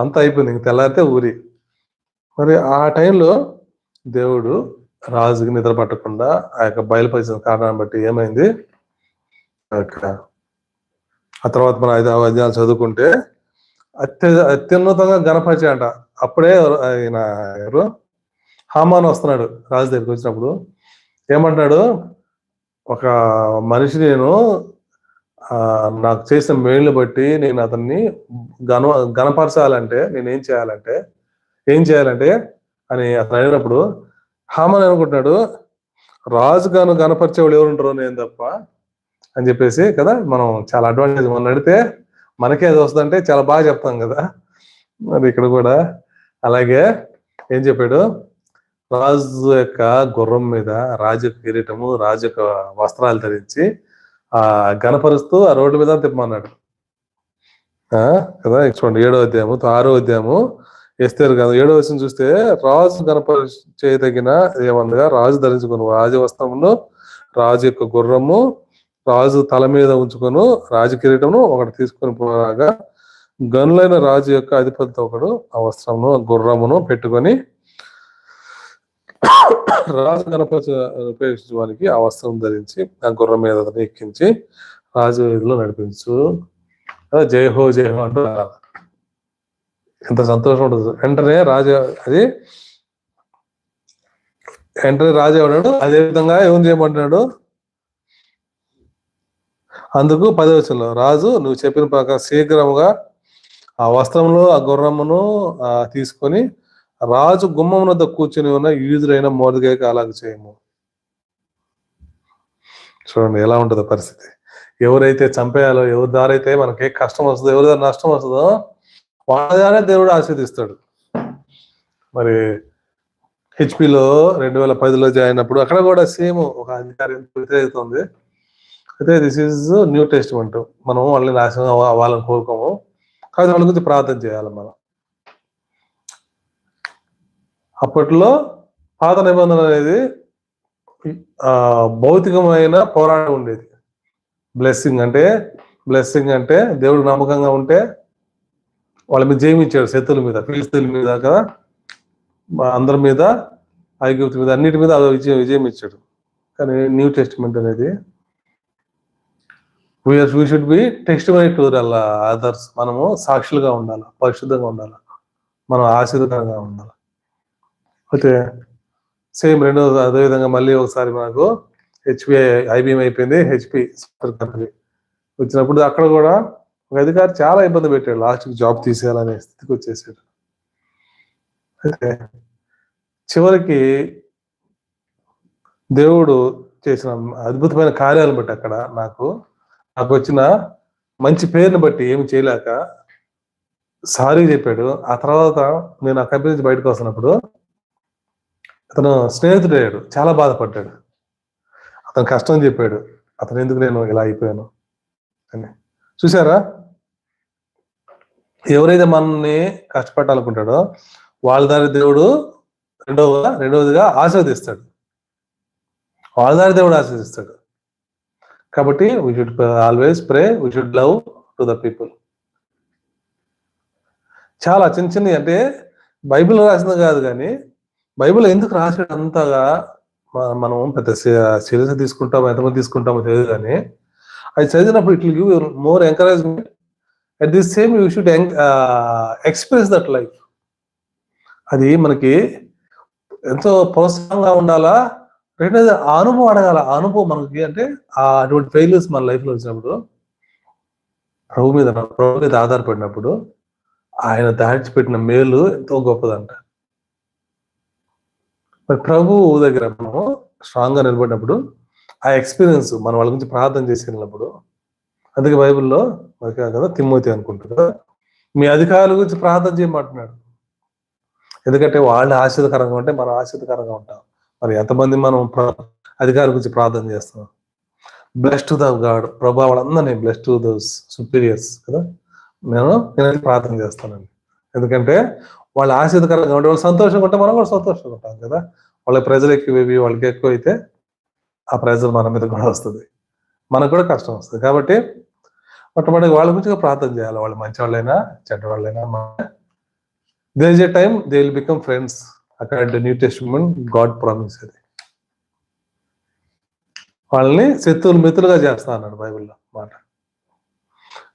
అంత అయిపోయింది, ఇంక తెల్లారితే ఊరి. మరి ఆ టైంలో దేవుడు రాజుకి నిద్ర పట్టకుండా ఆ యొక్క బయలుపరిచిన కారణాన్ని బట్టి ఏమైంది, ఆ తర్వాత మన 5వ అధ్యాయం చదువుకుంటే అత్యున్నతంగా గణపరిచాడంట. అప్పుడే ఆయన ఎవరు, హామాను వస్తున్నాడు రాజు దగ్గరికి. వచ్చినప్పుడు ఏమంటాడు, ఒక మనిషి నేను నాకు చేసిన మేలు బట్టి నేను అతన్ని గణపరచాలంటే నేనేం చేయాలంటే అని అతను అడిగినప్పుడు హామాను అనుకుంటున్నాడు, రాజు గణపరిచేవాళ్ళు ఎవరు ఉంటారో నేను తప్ప అని చెప్పేసి కదా. మనం చాలా అడ్వాంటేజ్, మనం అడిగితే మనకే అది వస్తుందంటే చాలా బాగా చెప్తాం కదా. మరి ఇక్కడ కూడా అలాగే ఏం చెప్పాడు, రాజు యొక్క గుర్రం మీద రాజు కిరీటము, రాజు యొక్క వస్త్రాలు ధరించి ఆ గణపరుస్తూ ఆ రోడ్డు మీద తిప్పమన్నాడు కదా. చూడండి 7వ అధ్యాయము 6వ అధ్యాయము ఎస్తేరు కదా 7వ వచనం చూస్తే, రాజు చేయదగిన ఏమనగా రాజు ధరించుకుని రాజు వస్త్రమును, రాజు యొక్క గుర్రము, రాజు తల మీద ఉంచుకొని రాజు కిరీటమును ఒకటి తీసుకొని పోగా గనులైన రాజు యొక్క అధిపతితో ఒకడు ఆ వస్త్రమును గుర్రమును పెట్టుకొని రాజు ఉపయోగించడానికి ఆ వస్త్రం ధరించి ఆ గుర్రం మీద ఎక్కించి రాజు వీధిలో నడిపించు, జయహో జయహో అంటూ ఎంత సంతోషం ఉంటుంది. వెంటనే రాజు ఏమన్నాడు, అదే విధంగా ఏం చేయమంటున్నాడు, అందుకు 10వ వచనంలో రాజు నువ్వు చెప్పిన ప్రకారం శీఘ్రముగా ఆ వస్త్రములు ఆ గుర్రమును తీసుకొని రాజు గుమ్మం వద్ద కూర్చుని ఉన్న యూదులైన మొర్దెకైకి అలాగ చేయము. చూడండి ఎలా ఉంటుందో పరిస్థితి. ఎవరైతే చంపేయాలో, ఎవరి దారైతే మనకి కష్టం వస్తుందో, ఎవరి దారి నష్టం వస్తుందో వాళ్ళ దారే దేవుడు ఆశీర్దిస్తాడు. మరి హెచ్పిలో 2010లో జాయిన్ అయినప్పుడు అక్కడ కూడా సేమ్ ఒక అధికారి వ్యతిరేకతుంది. అయితే దిస్ ఈజ్ న్యూ టెస్టిమెంట్, మనం వాళ్ళని నాశనం అవ్వాలని కోరుకోము, కాదు వాళ్ళ గురించి ప్రార్థన చేయాలి మనం. అప్పట్లో పాత నిబంధన అనేది భౌతికమైన పోరాటం ఉండేది. బ్లెస్సింగ్ అంటే దేవుడు నమ్మకంగా ఉంటే వాళ్ళ మీద జయమిచ్చాడు, శత్రువుల మీద, ఫిలిస్తీన్ల మీద కదా, అందరి మీద, ఐగుప్తు మీద, అన్నిటి మీద విజయం ఇచ్చాడు. కానీ న్యూ టెస్టిమెంట్ అనేది we should be testimony to others. మనము సాక్షులుగా ఉండాలి, పరిశుద్ధంగా ఉండాలి, మనం ఆశీర్వాదంగా ఉండాలి. అయితే సేమ్ రెండోది అదేవిధంగా మళ్ళీ ఒకసారి మనకు ఐబీఎం అయిపోయింది, హెచ్పి కంపెనీ వచ్చినప్పుడు అక్కడ కూడా ఒక అధికారి చాలా ఇబ్బంది పెట్టాడు, లాస్ట్కి జాబ్ తీసేయాలనే స్థితికి వచ్చేసాడు. అయితే చివరికి దేవుడు చేసిన అద్భుతమైన కార్యాలను బట్టి అక్కడ నాకు వచ్చిన మంచి పేరుని బట్టి ఏమి చేయలేక సారీ చెప్పాడు. ఆ తర్వాత నేను ఆ కంపెనీ నుంచి బయటకు వస్తున్నప్పుడు అతను స్నేహితుడు అయ్యాడు, చాలా బాధపడ్డాడు. అతను కష్టం చెప్పాడు, అతను ఎందుకు నేను ఇలా అయిపోయాను అని. చూసారా, ఎవరైతే మనల్ని కష్టపెట్టాలనుకుంటాడో వాళ్ళ దారి దేవుడు రెండవదిగా ఆశీర్వదిస్తాడు, వాళ్ళ దారి దేవుడు ఆశీర్వదిస్తాడు. కాబట్టి we should always pray, we should love to the people. చాలా చిన్న చిన్న, అంటే బైబిల్ రాసింది కాదు, కానీ బైబిల్ ఎందుకు రాసాడు అంతగా మనం పెద్ద సీరియస్ తీసుకుంటామో ఎంతమంది తీసుకుంటామో తెలియదు, కానీ అది చదివినప్పుడు it will give more encouragement. At this same you should express that life. అది మనకి ఎంతో ప్రోత్సాహంగా ఉండాలా. రెండోది ఆ అనుభవం అడగాల, ఆ అనుభవం మనకి, అంటే అటువంటి ఫెయిల్యూర్స్ మన లైఫ్లో వచ్చినప్పుడు ప్రభు మీద ఆధారపడినప్పుడు ఆయన దాచిపెట్టిన మేలు ఎంతో గొప్పదంట. మరి ప్రభు దగ్గర మనం స్ట్రాంగ్గా నిలబడినప్పుడు ఆ ఎక్స్పీరియన్స్ మనం వాళ్ళ గురించి ప్రార్థన చేసి వెళ్ళినప్పుడు, అందుకే బైబిల్లో మనకి కదా తిమ్మోతి అనుకుంటారు, మీ అధికారుల గురించి ప్రార్థన చేయమంటున్నాడు. ఎందుకంటే వాళ్ళు ఆశీర్వదకరంగా ఉంటే మనం ఆశీర్వదకరంగా ఉంటాం. మరి ఎంతమంది మనం అధికారుల గురించి ప్రార్థన చేస్తాం. బ్లెస్ టు ద గాడ్, ప్రభా వాళ్ళందరినీ బ్లెస్ టు దోస్ సుపీరియర్స్ కదా, నేను ప్రార్థన చేస్తానండి. ఎందుకంటే వాళ్ళు ఆశీర్వదకరంగా ఉంటే, వాళ్ళు సంతోషంగా ఉంటే మనం కూడా సంతోషంగా ఉంటాం కదా. వాళ్ళకి ప్రెజర్ ఎక్కువ, వాళ్ళకి ఎక్కువ అయితే ఆ ప్రెజర్ మన మీద కూడా వస్తుంది, మనకు కూడా కష్టం వస్తుంది. కాబట్టి మొట్టమొదటి వాళ్ళ గురించి ప్రార్థన చేయాలి. వాళ్ళు మంచి వాళ్ళైనా చెడ్డవాళ్ళైనా there is a time they will become friends according to New Testament. God promise అది. వాళ్ళని శత్రువులు మిత్రులుగా చేస్తా అన్నాడు బైబిల్లో మాట.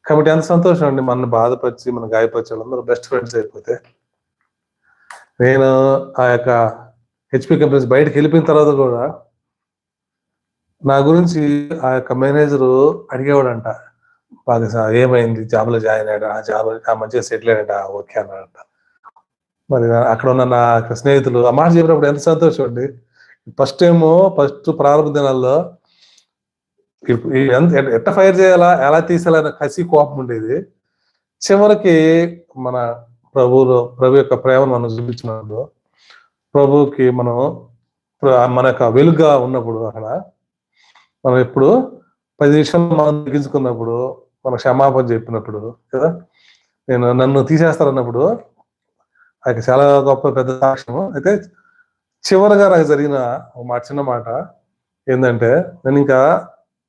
కాబట్టి ఎంత సంతోషం అండి, మనల్ని బాధపరిచి మన గాయపరిచే వాళ్ళందరూ బెస్ట్ ఫ్రెండ్స్ అయిపోతే. నేను ఆ యొక్క హెచ్పి కంపెనీస్ బయటకు వెళ్ళిపోయిన తర్వాత కూడా నా గురించి ఆ యొక్క మేనేజరు అడిగేవాడంట, బాగా ఏమైంది, జాబ్లో జాయిన్ అయ్యాడు, ఆ జాబ్ మంచిగా సెటిల్ అయ్యాడ, ఓకే అన్నాడంట. మరి అక్కడ ఉన్న నా స్నేహితులు ఆ మాట చెప్పినప్పుడు ఎంత సంతోషం అండి. ఫస్ట్ ప్రారంభ దినాల్లో ఎట్ట ఫైర్ చేయాలా, ఎలా తీసేయాలనే కసి కోపం ఉండేది. చివరికి మన ప్రభు యొక్క ప్రేమను మనం చూపించినప్పుడు, ప్రభుకి మన యొక్క వెలుగుగా ఉన్నప్పుడు, అక్కడ మనం ఎప్పుడు 10 నిమిషాలు మనం తగ్గించుకున్నప్పుడు, మన క్షమాపణ చెప్పినప్పుడు కదా, నన్ను తీసేస్తారన్నప్పుడు అది చాలా గొప్ప పెద్ద సాక్ష్యం. అయితే చివరిగా నాకు జరిగిన చిన్న మాట ఏంటంటే, నేను ఇంకా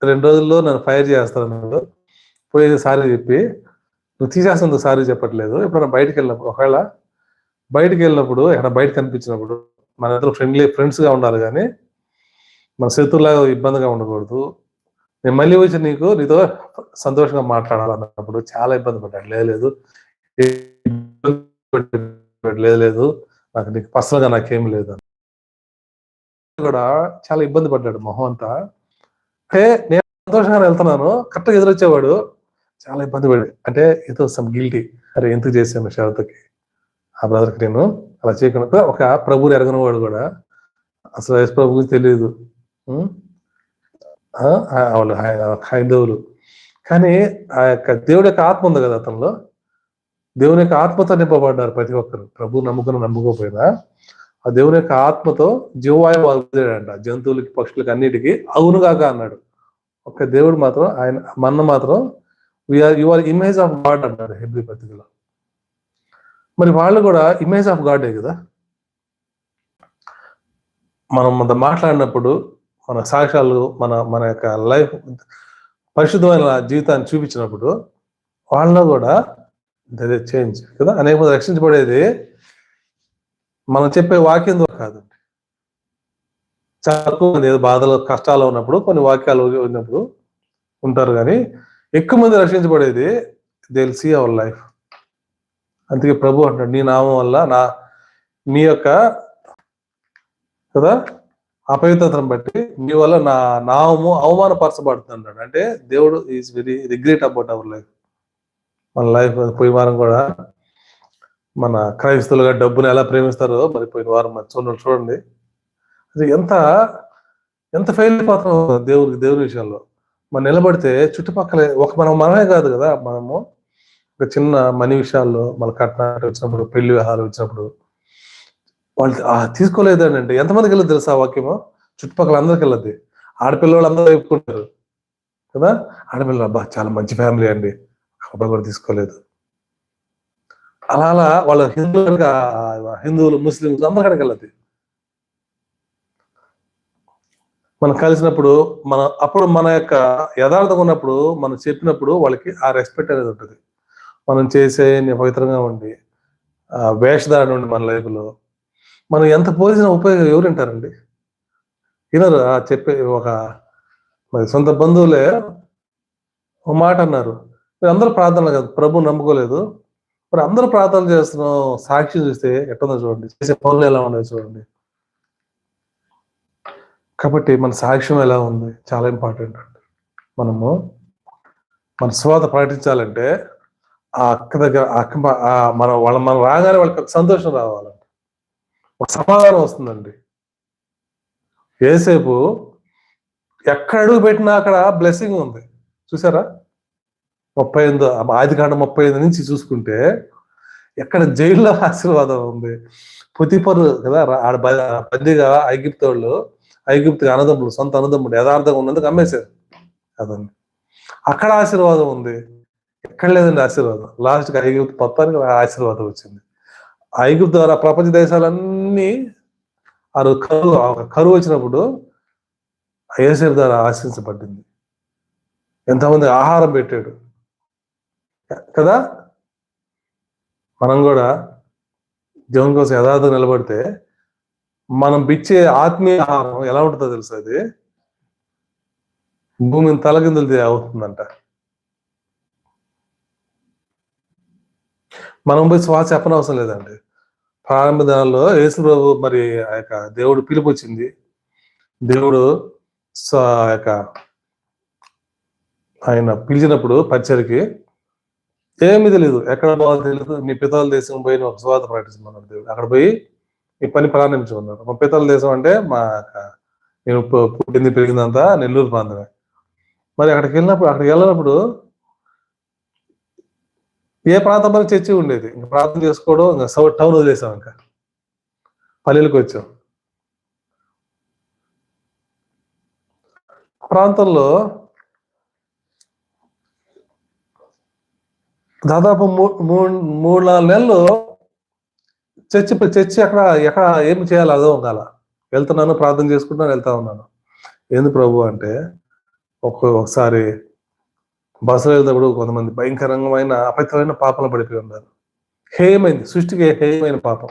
2 రోజుల్లో నన్ను ఫైర్ చేస్తానన్నాడు. పోయి సారీ చెప్పి, నువ్వు తీసేస్తున్నందుకు సారీ చెప్పట్లేదు, ఎప్పుడైనా బయటకు వెళ్ళినప్పుడు, ఒకవేళ బయటకు వెళ్ళినప్పుడు ఎక్కడ బయట కనిపించినప్పుడు మన ఇద్దరు ఫ్రెండ్స్గా ఉండాలి, కానీ మన శత్రులాగా ఇబ్బందిగా ఉండకూడదు. నేను మళ్ళీ వచ్చి నీతో సంతోషంగా మాట్లాడాలన్నప్పుడు చాలా ఇబ్బంది పడ్డాడు. లేదు లేదు నాకు నీకు పర్సనల్గా నాకేం లేదు కూడా చాలా ఇబ్బంది పడ్డాడు మొహం అంతా. అంటే నేను సంతోషంగా వెళ్తున్నాను, కరెక్ట్గా ఎదురొచ్చేవాడు చాలా ఇబ్బంది పడి, అంటే ఏదో సమ్ గిల్టీ, అరే ఎందుకు చేశాను శరత్కి, ఆ బ్రదర్కి నేను అలా చేయకుండా. ఒక ప్రభువుని ఎరగని వాడు కూడా, అసలు యేసు ప్రభు గురించి తెలియదు, వాళ్ళు హైందవులు, కానీ ఆ యొక్క దేవుడి యొక్క ఆత్మ ఉంది కదా అతనిలో, దేవుని యొక్క ఆత్మతో నింపబడ్డారు ప్రతి ఒక్కరు, ప్రభు నమ్ముకోపోయినా ఆ దేవుని యొక్క ఆత్మతో జీవవాయువు వదిలేడంట, జంతువులకి పక్షులకి అన్నిటికీ అవునుగాక అన్నాడు. ఒక దేవుడు మాత్రం ఆయన మాత్రం you are image of God అంటాడు హెబ్రీ పత్రికలో. మరి వాళ్ళు కూడా ఇమేజ్ ఆఫ్ గాడే కదా. మనం మాట్లాడినప్పుడు మన సాక్ష్యాలు, మన యొక్క లైఫ్ పరిశుద్ధమైన జీవితాన్ని చూపించినప్పుడు వాళ్ళలో కూడా చేంజ్ కదా. అనేక మంది రక్షించబడేది మనం చెప్పే వాక్యం ద్వారా కాదండి. చాలా మంది ఏదో బాధలు కష్టాలు ఉన్నప్పుడు కొన్ని వాక్యాలు ఉన్నప్పుడు ఉంటారు, కానీ ఎక్కువ మంది రక్షించబడేది they will see our life. అందుకే ప్రభు అంటాడు, నీ నామం వల్ల నీ యొక్క కదా అపవిత్రతను బట్టి నీ వల్ల నా నామము అవమానపరచబడుతున్నాడు. అంటే దేవుడు is very regret about our life. మన లైఫ్ పోయిన వారం కూడా మన క్రైస్తవులుగా డబ్బును ఎలా ప్రేమిస్తారో మరి పోయిన వారం చూడండి, అది ఎంత ఫెయిల్ అయిపోతున్నాం దేవుని విషయంలో. మనం నిలబడితే చుట్టుపక్కల మనమే కాదు కదా, మనము ఒక చిన్న మనీ విషయాల్లో మన కట్నాలు వచ్చినప్పుడు, పెళ్లి వ్యవహారం వచ్చినప్పుడు వాళ్ళు తీసుకోలేదండి. ఎంతమందికి వెళ్ళదు తెలుసా వాక్యము? చుట్టుపక్కల అందరికి వెళ్ళద్ది. ఆడపిల్లలు అందరూ చెప్పుకుంటారు కదా, ఆడపిల్లలు అబ్బా చాలా మంచి ఫ్యామిలీ అండి, అబ్బాయి కూడా తీసుకోలేదు. అలా వాళ్ళ హిందువులు ముస్లింలు అందరికీ వెళ్ళద్ది. మనం కలిసినప్పుడు అప్పుడు మన యొక్క యథార్థం ఉన్నప్పుడు మనం చెప్పినప్పుడు వాళ్ళకి ఆ రెస్పెక్ట్ అనేది ఉంటుంది. మనం చేసే పవిత్రంగా ఉండి వేషధారణ ఉండి మన లైఫ్లో మనం ఎంత పోసిన ఉపయోగం ఎవరు వింటారండి? వినరు. చెప్పే మరి సొంత బంధువులే ఒక మాట అన్నారు, మీరు అందరూ ప్రార్థనలు కదా, ప్రభు నమ్ముకోలేదు, మరి అందరూ ప్రార్థనలు చేస్తున్నాం, సాక్షి చూస్తే ఎట్టుందో చూడండి, చేసే పనులు ఎలా ఉండదు చూడండి. కాబట్టి మన సాక్ష్యం ఎలా ఉంది చాలా ఇంపార్టెంట్ అండి. మన స్వాత ప్రకటించాలంటే ఆ అక్క దగ్గర మనం రాగానే వాళ్ళకి సంతోషం రావాలంట, ఒక సమాధానం వస్తుందండి. ఏసేపు ఎక్కడ అడుగు పెట్టినా అక్కడ బ్లెస్సింగ్ ఉంది. చూసారా? 35 ఆదికాండం 35 నుంచి చూసుకుంటే ఎక్కడ జైల్లో ఆశీర్వాదం ఉంది. పొతిఫరు కదా బందీగా ఐగుప్తు అన్నదమ్ములు, సొంత అన్నదమ్ముడు యథార్థంగా ఉన్నందుకు అమ్మేశారు అదండి. అక్కడ ఆశీర్వాదం ఉంది, ఎక్కడ లేదండి ఆశీర్వాదం. లాస్ట్కి ఐగుప్తు మొత్తానికి ఆశీర్వాదం వచ్చింది. ఐగుప్తు ద్వారా ప్రపంచ దేశాలన్నీ ఆ రోజు కరువు వచ్చినప్పుడు యేసేపు ద్వారా ఆశించబడింది. ఎంతమంది ఆహారం పెట్టాడు కదా. మనం కూడా దేవుని కోసం యథార్థంగా నిలబడితే మనం పిచ్చే ఆత్మీయ ఆహారం ఎలా ఉంటుందో తెలుసు. అది భూమిని తలకిందులు అవుతుందంట. మనం పోయి శ్వాస చెప్పనవసరం లేదండి. ప్రారంభ దినాల్లో యేసు ప్రభు మరి ఆ యొక్క దేవుడు పిలుపు వచ్చింది. దేవుడు యొక్క ఆయన పిలిచినప్పుడు పరిచర్కి ఏమీ తెలియదు, ఎక్కడ పోవాలో తెలియదు. మీ పితల దేశం పోయి ఒక స్వాత ప్రకటించమన్నాడు దేవుడు. అక్కడ పోయి ఈ పని ప్రారంభించమన్నాడు. మా పితల దేశం అంటే నేను పుట్టింది పెరిగిందంతా నెల్లూరు ప్రాంతమే. మరి అక్కడికి వెళ్ళినప్పుడు ఏ ప్రాంతం మరి చర్చి ఉండేది. ఇంకా ప్రార్థన చేసుకోవడం, ఇంకా టౌన్ వదిలేసాం, ఇంకా పల్లెలకు వచ్చాం. ప్రాంతంలో దాదాపు 3-4 నెలలు చర్చి ఎక్కడ ఏమి చేయాలి అదో కాల. వెళ్తున్నాను, ప్రార్థన చేసుకుంటున్నాను, వెళ్తా ఉన్నాను. ఏంది ప్రభు అంటే, ఒకసారి బస్సులో వెళ్తేప్పుడు కొంతమంది భయంకరమైన అపవిత్రమైన పాపంలో పడిపోయి ఉన్నారు. హేయమైంది, సృష్టికి హేయమైన పాపం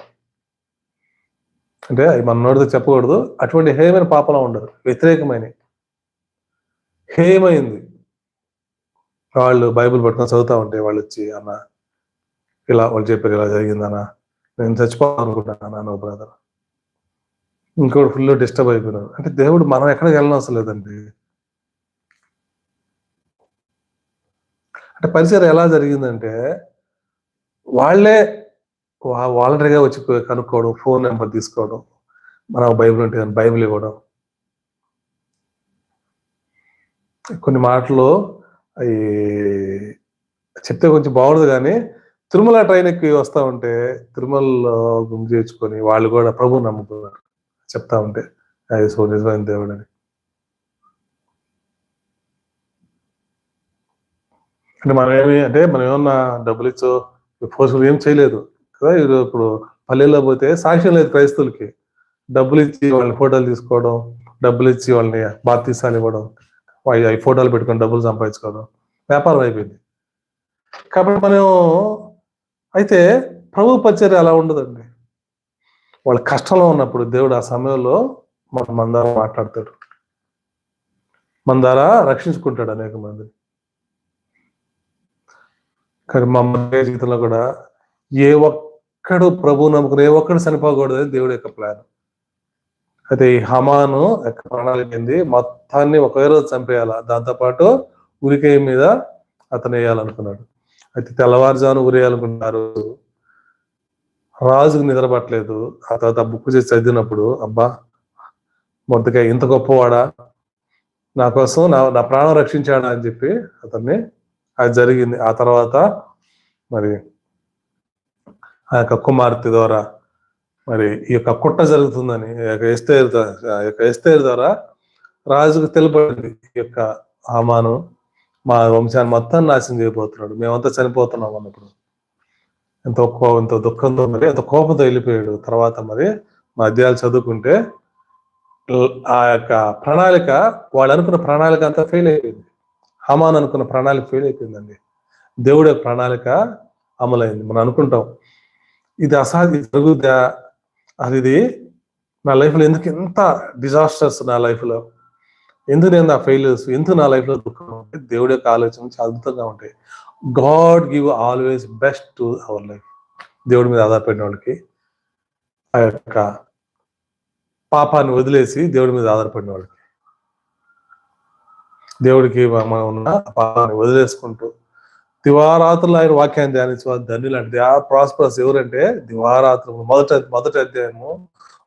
అంటే మన నోటితో చెప్పకూడదు. అటువంటి హేయమైన పాపంలో ఉండదు, వ్యతిరేకమైన హేయమైంది. వాళ్ళు బైబిల్ పట్టుకొని చదువుతా ఉంటే వాళ్ళు వచ్చి, అన్న ఇలా వాళ్ళు చెప్పారు, ఇలా జరిగిందన్నా, నేను చచ్చిపోవాలనుకుంటున్నాను అన్న బ్రదర్. ఇంకోటి ఫుల్ డిస్టర్బ్ అయిపోయినారు. అంటే దేవుడు మనం ఎక్కడికి వెళ్ళిన అవసరం లేదండి. అంటే పరిచయం ఎలా జరిగిందంటే, వాళ్ళే వాలంటరీగా వచ్చి కనుక్కోవడం, ఫోన్ నెంబర్ తీసుకోవడం, మన బైబిల్ ఉంటే బైబిల్ ఇవ్వడం. కొన్ని మాటలు అవి చెప్తే కొంచెం బాగుండదు, కానీ తిరుమల ట్రైన్ ఎక్కి వస్తా ఉంటే తిరుమలలో గుంపు చేర్చుకొని వాళ్ళు కూడా ప్రభువు నమ్ముకున్నారు చెప్తా ఉంటే, అది నిజమైన దేవుడు అని. అంటే మనం ఏమన్నా డబ్బులు ఇచ్చో ఫోర్స్ఫుల్ ఏం చేయలేదు కదా. ఇప్పుడు పల్లెల్లో పోతే సాక్ష్యం లేదు క్రైస్తవులకి. డబ్బులు ఇచ్చి వాళ్ళని ఫోటోలు తీసుకోవడం, డబ్బులు ఇచ్చి వాళ్ళని బాప్తీసాలు ఇవ్వడం, అవి ఫోటోలు పెట్టుకొని డబ్బులు సంపాదించుకోవడం వ్యాపారం అయిపోయింది. కాబట్టి మనం అయితే ప్రభు పరిచర్య అలా ఉండదండి. వాళ్ళ కష్టంలో ఉన్నప్పుడు దేవుడు ఆ సమయంలో మన ద్వారా మాట్లాడతాడు, మన ద్వారా రక్షించుకుంటాడు అనేక మంది. కానీ మా జీవితంలో కూడా ఏ ఒక్కడు ప్రభు నమ్ముకుని ఏ ఒక్కడు చనిపోకూడదు దేవుడి యొక్క ప్లాన్. అయితే ఈ హమాను యొక్క ప్రణాళిక ఏంది, మొత్తాన్ని ఒకే రోజు చంపేయాల, దాంతోపాటు ఉరికాయ మీద అతను వేయాలనుకున్నాడు. అయితే తెల్లవారుజాను ఉరేయాలనుకున్నారు. రాజుకు నిద్రపట్టలేదు. ఆ తర్వాత బుక్ చేసి చదివినప్పుడు, అబ్బా మొదటికాయ ఇంత గొప్పవాడా, నా కోసం నా ప్రాణం రక్షించాడా అని చెప్పి అతన్ని అది జరిగింది. ఆ తర్వాత మరి ఆ యొక్క కుమార్తె ద్వారా మరి ఈ యొక్క కుట్ర జరుగుతుందని ఎస్తేరు ద్వారా రాజుకు తెలుపడింది, ఈ యొక్క హామాను మా వంశాన్ని మొత్తం నాశనం చేయబోతున్నాడు, మేమంతా చనిపోతున్నాం అన్నప్పుడు ఎంతో దుఃఖంతో మరి ఎంతో కోపంతో వెళ్ళిపోయాడు. తర్వాత మరి మా అధ్యాయాలు చదువుకుంటే ఆ యొక్క ప్రణాళిక, వాళ్ళు అనుకున్న ప్రణాళిక అంతా ఫెయిల్ అయిపోయింది. హామాన్ అనుకున్న ప్రణాళిక ఫెయిల్ అయిపోయిందండి. దేవుడి యొక్క ప్రణాళిక అమలైంది. మనం అనుకుంటాం ఇది అసాధ్యం, జరుగుద్దా, అది నా లైఫ్లో ఎందుకు ఎంత డిజాస్టర్స్, నా లైఫ్లో ఎందుకు నేను నా ఫెయిల్యూర్స్, ఎందుకు నా లైఫ్లో దుఃఖం ఉంటే దేవుడి యొక్క ఆలోచన చాలా అద్భుతంగా ఉంటాయి. God give always best to our life. దేవుడి మీద ఆధారపడిన వాళ్ళకి, ఆ యొక్క పాపాన్ని వదిలేసి దేవుడి మీద ఆధారపడిన వాళ్ళకి, దేవుడికి మనం ఉన్న పాపాన్ని వదిలేసుకుంటూ దివారాత్రులు ఆయన వాక్యాన్ని ధ్యానించేవారు ధన్యులు. అంటే ప్రాస్పరస్ ఎవరంటే దివారాత్రులు. మొదటి అధ్యాయము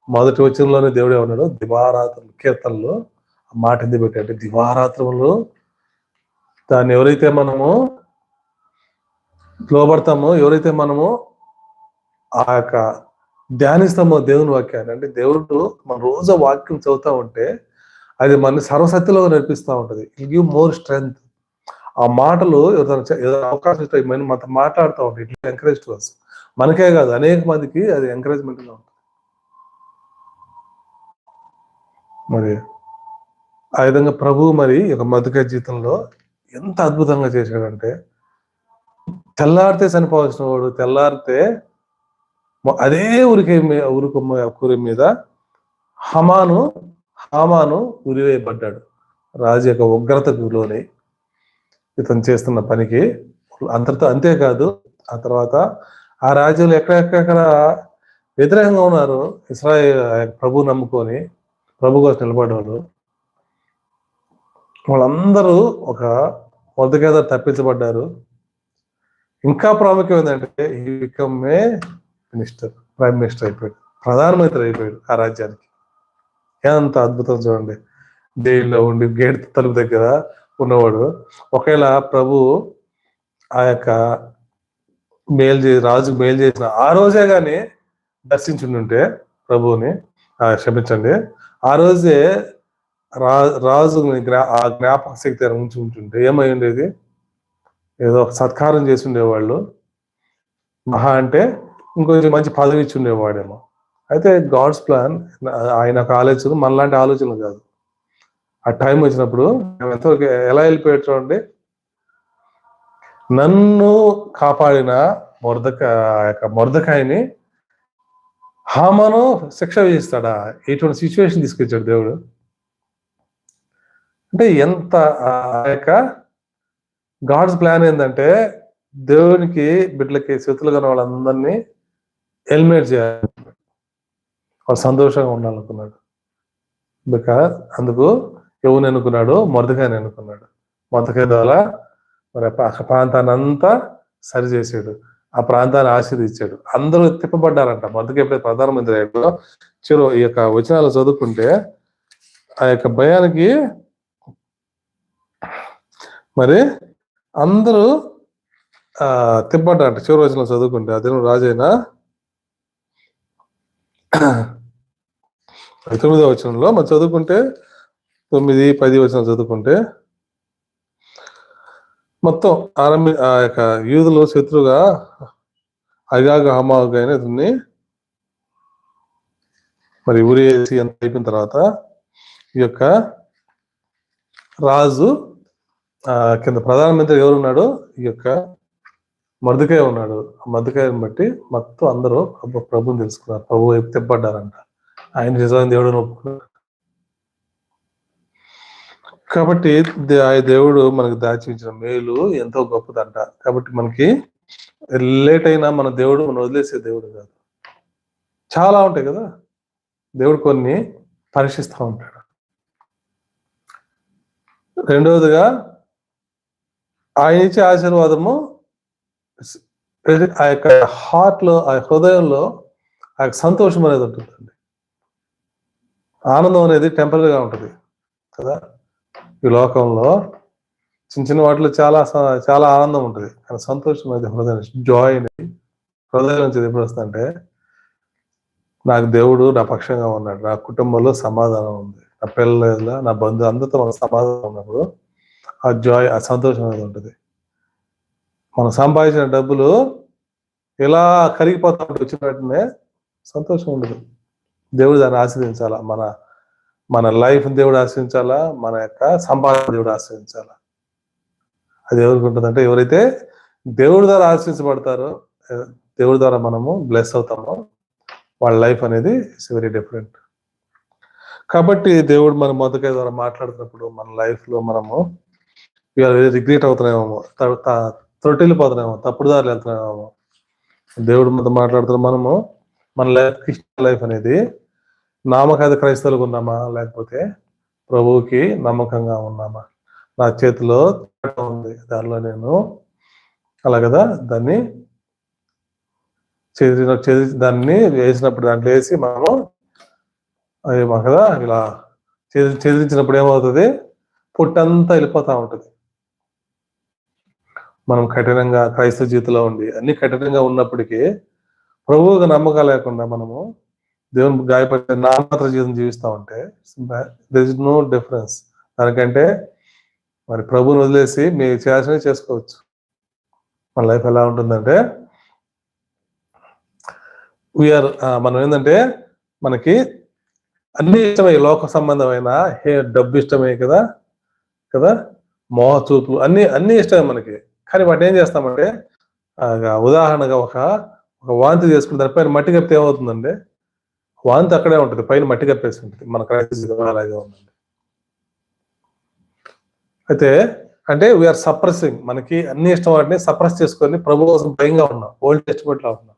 మొదటి వచనంలోనే దేవుడే ఉన్నాడు. దివారాత్రులు కీర్తనలు ఆ మాట ఎందుకు పెట్టాడు, దివారాత్రములు దాన్ని ఎవరైతే మనము లోబడతామో, ఎవరైతే మనము ఆ యొక్క ధ్యానిస్తామో దేవుని వాక్యాన్ని, అంటే దేవుడు మన రోజు వాక్యం చదువుతా ఉంటే అది మన సర్వశక్తిలో నడిపిస్తూ ఉంటది. It give more strength. ఆ మాటలు ఏదైనా అవకాశం ఇస్తే మనతో మాట్లాడుతూ ఉంటాయి. It encourage to us. మనకే కాదు అనేక మందికి అది ఎంకరేజ్మెంట్ గా ఉంటుంది. మరి ఆ విధంగా ప్రభు మరి ఒక మధుకైర్ జీవితంలో ఎంత అద్భుతంగా చేశాడంటే, తెల్లారితే చనిపోవాల్సిన వాడు తెల్లారితే అదే ఊరి మీద హమాను హామాను ఉరివేయబడ్డాడు. రాజు యొక్క ఉగ్రతకు లోనై ఇతను చేస్తున్న పనికి. అంతటితో అంతేకాదు, ఆ తర్వాత ఆ రాజ్యంలో ఎక్కడెక్కడ వ్యతిరేకంగా ఉన్నారు ఇశ్రాయేల్ ప్రభు నమ్ముకొని ప్రభు కోసం నిలబడ్డారు, వాళ్ళందరూ ఒక మొదటిగా తప్పించబడ్డారు. ఇంకా ప్రాముఖ్యం ఏంటంటే ఈ బికమ్ ఏ ప్రైమ్ మినిస్టర్ అయిపోయాడు, ప్రధానమంత్రి అయిపోయాడు ఆ రాజ్యానికి. ఎంత అద్భుతం చూడండి. జైల్లో ఉండి గేట్ తలుపు దగ్గర ఉన్నవాడు ఒకవేళ ప్రభు ఆ యొక్క రాజుకు మేలు చేసిన ఆ రోజే గాని దర్శించుంటే ప్రభువుని, క్షమించండి, ఆ రోజే రాజు ఆ జ్ఞాపక శక్తి ఉంచి ఉంటుంటే ఏమై ఉండేది? ఏదో ఒక సత్కారం చేసి ఉండేవాళ్ళు, మహా అంటే ఇంకొంచెం మంచి పదవి ఇచ్చి ఉండేవాడేమో. అయితే గాడ్స్ ప్లాన్, ఆయన ఒక ఆలోచన మనలాంటి ఆలోచనలు కాదు. ఆ టైం వచ్చినప్పుడు ఎంతో ఎలా వెళ్ళిపోయాడు చూడండి. నన్ను కాపాడిన మొర్దకాయని హామాను శిక్ష విధిస్తాడా? ఇటువంటి సిచ్యువేషన్ తీసుకొచ్చాడు దేవుడు. అంటే ఎంత ఆ యొక్క గాడ్స్ ప్లాన్ ఏంటంటే దేవునికి బిడ్డలకి శత్రులుగా ఉన్న వాళ్ళందరినీ ఎలిమినేట్ చేయాలి, వాళ్ళు సంతోషంగా ఉండాలనుకున్నాడు. బికాజ్ అందుకు ఎవరిని అనుకున్నాడు? మొర్దకాయని అనుకున్నాడు. మొర్దకాయ ద్వారా మరి ప్రాంతాన్ని అంతా సరి చేసాడు, ఆ ప్రాంతాన్ని ఆశీర్దించాడు, అందరూ తిప్పబడ్డారంట. మొదటికి ఎప్పుడైతే ప్రధానమంత్రి అయ్యాడో ఈ యొక్క వచనాలు చదువుకుంటే ఆ యొక్క భయానికి మరి అందరూ తిప్పబడ్డారంట. చివరి వచనాలు చదువుకుంటే అదే రాజైనా 9వ వచనంలో మరి చదువుకుంటే 9, 10 వచనాలు చదువుకుంటే మొత్తం ఆ యొక్క యూదులు శత్రుగా అగాగ హమాగైన ఇతన్ని మరి ఉరేసి అంత అయిపోయిన తర్వాత ఈ యొక్క రాజు కింద ప్రధానమంత్రి ఎవరున్నాడు? ఈ యొక్క మొర్దెకై ఉన్నాడు. ఆ మొర్దెకైని బట్టి మొత్తం అందరూ ప్రభుని తెలుసుకున్నారు, ప్రభు వైపు తిప్పబడ్డారంట. ఆయన నిజమైన దేవుడు ఒప్పుకున్నారు. కాబట్టి ఆ దేవుడు మనకు దాచిచ్చిన మేలు ఎంతో గొప్పదంట. కాబట్టి మనకి లేట్ అయినా మన దేవుడు మనం వదిలేసే దేవుడు కాదు. చాలా ఉంటాయి కదా, దేవుడు కొన్ని పరీక్షిస్తూ ఉంటాడు. రెండవదిగా ఆయన ఇచ్చే ఆశీర్వాదము ఆ యొక్క హార్ట్ లో, ఆ హృదయంలో ఆ యొక్క సంతోషం అనేది ఉంటుందండి. ఆనందం అనేది టెంపరీగా ఉంటుంది కదా. ఈ లోకంలో చిన్న చిన్న వాటిలో చాలా చాలా ఆనందం ఉంటుంది, కానీ సంతోషం అనేది హృదయం, జాయ్ అనేది హృదయం నుంచి ఎప్పుడు వస్తుందంటే నాకు దేవుడు నా పక్షంగా ఉన్నాడు, నా కుటుంబంలో సమాధానం ఉంది, నా పిల్లల నా బంధువు అందరితో మన సమాధానం ఉన్నప్పుడు ఆ జాయ్, ఆ సంతోషం అనేది ఉంటుంది. మనం సంపాదించిన డబ్బులు ఇలా కరిగిపోతా ఉంటే వచ్చిన వెంటనే సంతోషం ఉండదు. దేవుడు దాన్ని ఆశ్రయించాలా, మన లైఫ్ దేవుడు ఆశ్రయించాలా, మన యొక్క సంపాదన దేవుడు ఆశ్రయించాలా. అది ఎవరికి ఉంటుందంటే ఎవరైతే దేవుడి ద్వారా ఆశ్రయించబడతారో, దేవుడి ద్వారా మనము బ్లెస్ అవుతామో వాళ్ళ లైఫ్ అనేది ఇట్స్ వెరీ డిఫరెంట్. కాబట్టి దేవుడు మన మొదటి ద్వారా మాట్లాడుతున్నప్పుడు మన లైఫ్ లో మనము రిగ్రెట్ అవుతున్నామేమో, త్రొట్టిల్లిపోతున్నామేమో, తప్పుడు దారులు వెళ్తున్నామేమో. దేవుడు మనతో మాట్లాడుతున్న మనము మన లైఫ్, క్రిస్టియన్ లైఫ్ అనేది నామకాది క్రైస్తవులకు ఉన్నామా, లేకపోతే ప్రభువుకి నమ్మకంగా ఉన్నామా? నా చేతిలో ఉంది, దానిలో నేను అలా కదా దాన్ని దాన్ని వేసినప్పుడు దాంట్లో వేసి మనము కదా ఇలా చెదిరించినప్పుడు ఏమవుతుంది? పుట్టంతా వెళ్ళిపోతా ఉంటుంది. మనం కఠినంగా క్రైస్తవ జీవితంలో ఉండి అన్ని కఠినంగా ఉన్నప్పటికీ ప్రభువుగా నమ్మకం లేకుండా మనము దేవుని గాయపడే నామమాత్ర జీవితం జీవిస్తూ ఉంటే దర్ ఇస్ నో డిఫరెన్స్. దానికంటే మరి ప్రభువుని వదిలేసి మీరు చేయాల్సినవి చేసుకోవచ్చు. మన లైఫ్ ఎలా ఉంటుందంటే వీఆర్ మనం ఏంటంటే మనకి అన్ని ఇష్టమే, లోక సంబంధమైన డబ్బు ఇష్టమే కదా కదా, మోహ చూపులు అన్ని అన్ని ఇష్టమే మనకి. కానీ వాటిని ఏం చేస్తామంటే ఉదాహరణగా ఒక వాంతి చేసుకుని దానిపైన మట్టి కప్పితే ఏమవుతుందండి? వాంతి అక్కడే ఉంటుంది, పైన మట్టి కప్పేసి ఉంటుంది. మన క్రైస్తవ అలాగే ఉందండి. అయితే అంటే వీఆర్ సప్రెసింగ్, మనకి అన్ని ఇష్టం వాటిని సప్రెస్ చేసుకొని ప్రభు కోసం భయంగా ఉన్నాం. ఓల్డ్ టెస్టిమెంట్ లో ఉన్నాం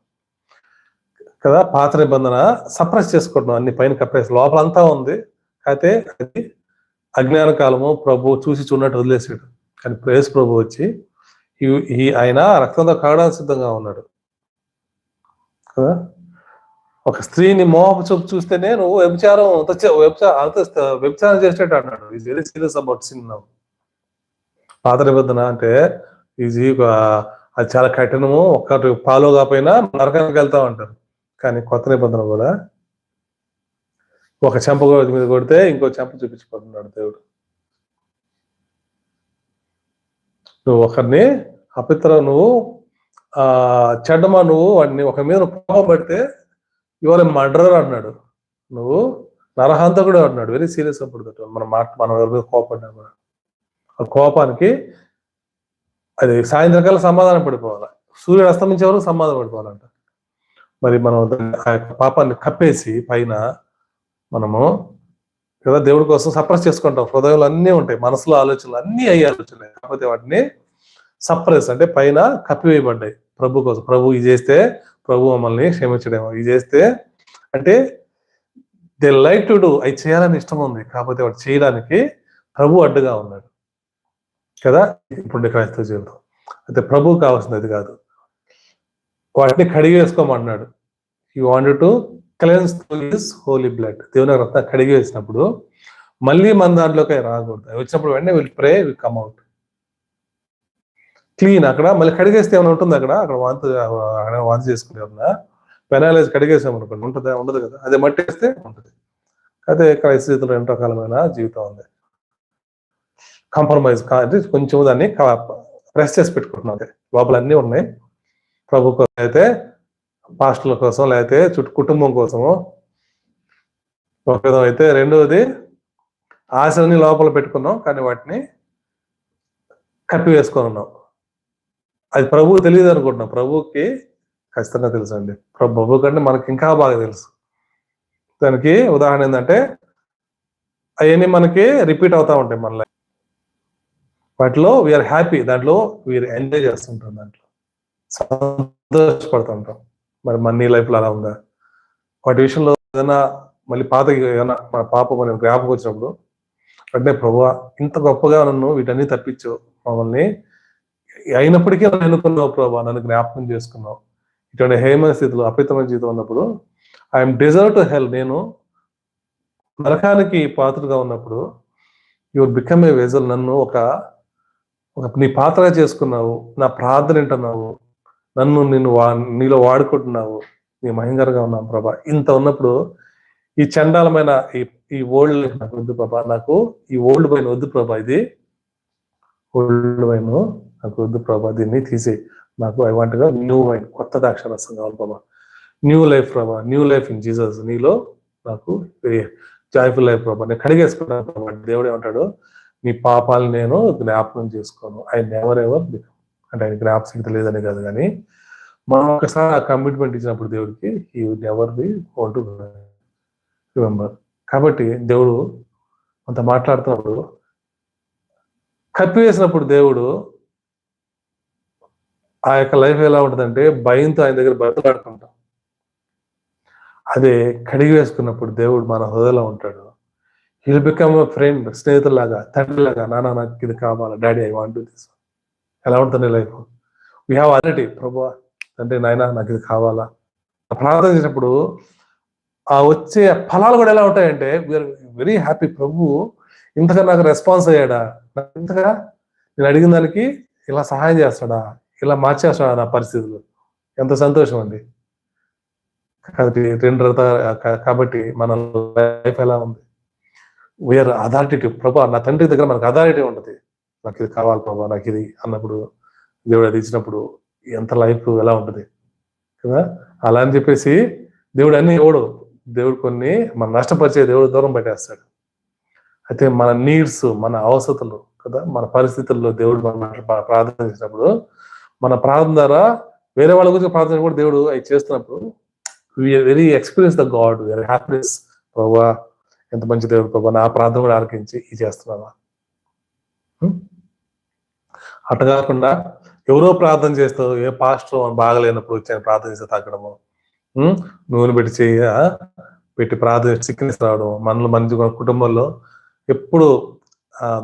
కదా, పాత నిబంధన సప్రెస్ చేసుకుంటున్నాం, అన్ని పైన కప్పేసి లోపలంతా ఉంది. అయితే అది అజ్ఞాన కాలము, ప్రభు చూసి చూడనట్టు వదిలేసాడు. కానీ ప్రేస్ ప్రభు వచ్చి ఆయన రక్తంతో కాగడానికి సిద్ధంగా ఉన్నాడు కదా. ఒక స్త్రీని మోహపు చూపు చూస్తేనే నువ్వు వ్యభిచారం చేసేటట్టు అన్నాడు. Is very serious about sin now. పాత నిబంధన అంటే ఈజీ, అది చాలా కఠినము, ఒక్కటి ఫాలో కాకపోయినా నరకానికి వెళ్తా ఉంటారు. కానీ కొత్త నిబంధన కూడా ఒక చెంప మీద కొడితే ఇంకో చెంప చూపించుకుంటున్నాడు దేవుడు. నువ్వు ఒకరిని నువ్వు చెడ్డమా, నువ్వు వాడిని ఒక మీద కోపం పెడితే యువర్ మర్డరర్ అన్నాడు, నువ్వు నరహంతకుడు అన్నాడు. వెరీ సీరియస్ అప్పుడు మనం ఎవరి మీద కోపడ్డా కూడా ఆ కోపానికి అది సాయంత్రకాలం సమాధానం పడిపోవాలి, సూర్యుడు అస్తమించే వరకు సమాధానం పడిపోవాలంట. మరి మనం ఆ యొక్క పాపాన్ని కప్పేసి పైన మనము కదా దేవుడి కోసం సప్రెస్ చేసుకుంటాం. హృదయంలో అన్నీ ఉంటాయి, మనసులో ఆలోచనలు అన్నీ అయ్యే ఆలోచనలు, కాకపోతే వాటిని సప్రెస్ అంటే పైన కప్పివేయబడ్డాయి ప్రభు కోసం. ప్రభు ఇది చేస్తే ప్రభు మమ్మల్ని క్షమించడేమో, ఇది చేస్తే అంటే దే లైక్ టు డూ, అవి చేయాలని ఇష్టం ఉంది, కాకపోతే వాడు చేయడానికి ప్రభు అడ్డుగా ఉన్నాడు కదా. ఇప్పుడు క్రైస్తవ జీవితం అయితే ప్రభువు కావాల్సింది అది కాదు, వాటిని కడిగి వేసుకోమన్నాడు. You wanted to cleanse his holy blood. దేవుని రక్తం కడిగి వేసినప్పుడు మళ్ళీ మన దాంట్లోకి రాకూడదు. వచ్చినప్పుడు వెంటనే will pray, will come out clean. అక్కడ మళ్ళీ కడిగేస్తే ఏమైనా ఉంటుంది అక్కడ వాంతి చేసుకునే ఏమన్నా పెనాలైజ్ కడిగేసామనుకోండి ఉంటుందా? ఉండదు కదా. అదే మట్టి వేస్తే ఉంటుంది. అదే క్రైస్తవ జీవితంలో 2 రకాలమైన జీవితం ఉంది. కాంప్రమైజ్ అంటే కొంచెం దాన్ని ప్రెస్ చేసి పెట్టుకుంటున్నాం, లోపల అన్నీ ఉన్నాయి. ప్రభు కోసం అయితే, పాస్టర్ల కోసం, లేకపోతే కుటుంబం కోసము ఒక విధం అయితే, రెండవది ఆశలని లోపల పెట్టుకున్నాం కానీ వాటిని కప్పి వేసుకొని ఉన్నాం. అది ప్రభువు తెలియదు అనుకుంటున్నాం, ప్రభువుకి ఖచ్చితంగా తెలుసు అండి. ప్రభు కంటే మనకి ఇంకా బాగా తెలుసు. దానికి ఉదాహరణ ఏంటంటే అవన్నీ మనకి రిపీట్ అవుతా ఉంటాయి మన లైఫ్. వాటిలో వీఆర్ హ్యాపీ, దాంట్లో వీఆర్ ఎంజాయ్ చేస్తుంటాం, దాంట్లో సంతోషపడుతుంటాం. మరి మన నీ లైఫ్లో అలా ఉందా? వాటి విషయంలో ఏదైనా మళ్ళీ పాతకి ఏదైనా మన పాప మనం జ్ఞాపకం వచ్చినప్పుడు అంటే ప్రభువా ఇంత గొప్పగా నన్ను వీటన్నీ తప్పించు, మమ్మల్ని అయినప్పటికీ నన్ను ఎన్నుకున్నావు ప్రభా, నన్ను జ్ఞాపకం చేసుకున్నావు. ఇటువంటి హేమ స్థితిలో అపితమైన జీవితం ఉన్నప్పుడు ఐఎమ్ డిజర్వ్ టు హెల్, నేను నరకానికి పాత్రగా ఉన్నప్పుడు యువర్ బికమ్ ఏ వెజల్, నన్ను ఒక నీ పాత్రగా చేసుకున్నావు, నా ప్రార్థన వింటున్నావు, నన్ను నీలో వాడుకుంటున్నావు, నీ మహింగరంగా ఉన్నావు ప్రభా. ఇంత ఉన్నప్పుడు ఈ చండాలమైన ఈ ఓల్డ్ లైఫ్ నాకు వద్దు ప్రభా, నాకు ఈ ఓల్డ్ వైన్ వద్దు ప్రభా, ఇది ఓల్డ్ వైన్ నాకు వద్దు ప్రభా, దీన్ని తీసి నాకు ఐ వాంట్ గా న్యూ వైన్, కొత్త ద్రాక్షరసం కావాలి ప్రభా, న్యూ లైఫ్ ప్రభా, న్యూ లైఫ్ ఇన్ జీసస్, నీలో నాకు జాయ్ఫుల్ లైఫ్ ప్రభా, నేను కడిగేసుకున్నాను ప్రభా. దేవుడు ఏమంటాడు, నీ పాపాలు నేను జ్ఞాపకం చేసుకోను. ఐ నెవర్ ఎవర్ బికమ్, అంటే ఆయన జ్ఞాపకం లేదని కాదు, కానీ మనం ఒకసారి ఆ కమిట్మెంట్ ఇచ్చినప్పుడు దేవుడికి he would never be want to remember. కాబట్టి దేవుడు అంత మాట్లాడుతున్నప్పుడు కప్పివేసినప్పుడు దేవుడు ఆ యొక్క లైఫ్ ఎలా ఉంటుందంటే భయంతో ఆయన దగ్గర బతులాడుకుంటాం. అదే కడిగి వేసుకున్నప్పుడు దేవుడు మన హృదయంలో ఉంటాడు. హీల్ బికమ్ ఎ ఫ్రెండ్, స్నేహితులాగా, తండ్రిలాగా, నాన్న నాకు ఇది కావాలా, daddy I want to this. ఎలా ఉంటుంది లైఫ్? వీ హ్యావ్ అథారిటీ, ప్రభువా తండ్రి నాయన నాకు ఇది కావాలా. ప్రార్థన చేసినప్పుడు ఆ వచ్చే ఫలాలు కూడా ఎలా ఉంటాయంటే వీఆర్ వెరీ హ్యాపీ. ప్రభు ఇంతగా నాకు రెస్పాన్స్ అయ్యాడా, ఇంతగా నేను అడిగిన దానికి ఇలా సహాయం చేస్తాడా, ఇలా మార్చేస్తాడా నా పరిస్థితులు, ఎంత సంతోషం అండి. కాబట్టి మన లైఫ్ ఎలా ఉంది? We are authority. ప్రభా నా తండ్రి దగ్గర మనకు అథారిటీ ఉంటుంది. నాకు ఇది కావాలి ప్రభా, నాకు ఇది అన్నప్పుడు దేవుడు అది ఇచ్చినప్పుడు ఎంత లైఫ్ ఎలా ఉంటుంది కదా. అలా అని చెప్పేసి దేవుడు అన్ని ఇవ్వడు. దేవుడు కొన్ని మన నష్టపరిచే దేవుడు దూరం పెట్టేస్తాడు. అయితే మన నీడ్స్, మన అవసరతలు కదా, మన పరిస్థితుల్లో దేవుడు మన ప్రార్థన చేసినప్పుడు, మన ప్రార్థన ద్వారా వేరే వాళ్ళ గురించి ప్రార్థన కూడా దేవుడు అవి చేస్తున్నప్పుడు very experience the God, very happiness. ప్రభా ఎంత మంచి దేవుడు ప్రభా, నా ప్రార్థన కూడా ఆలకించి ఇది చేస్తున్నావా. అట్ట కాకుండా ఎవరో ప్రార్థన చేస్తావు, ఏ పాస్టర్ బాగలేనప్పుడు వచ్చి ప్రార్థన చేస్తే తగ్గడము, నూనె పెట్టి ప్రార్థన సిక్నెస్ రావడం, మనలో మన కుటుంబంలో ఎప్పుడు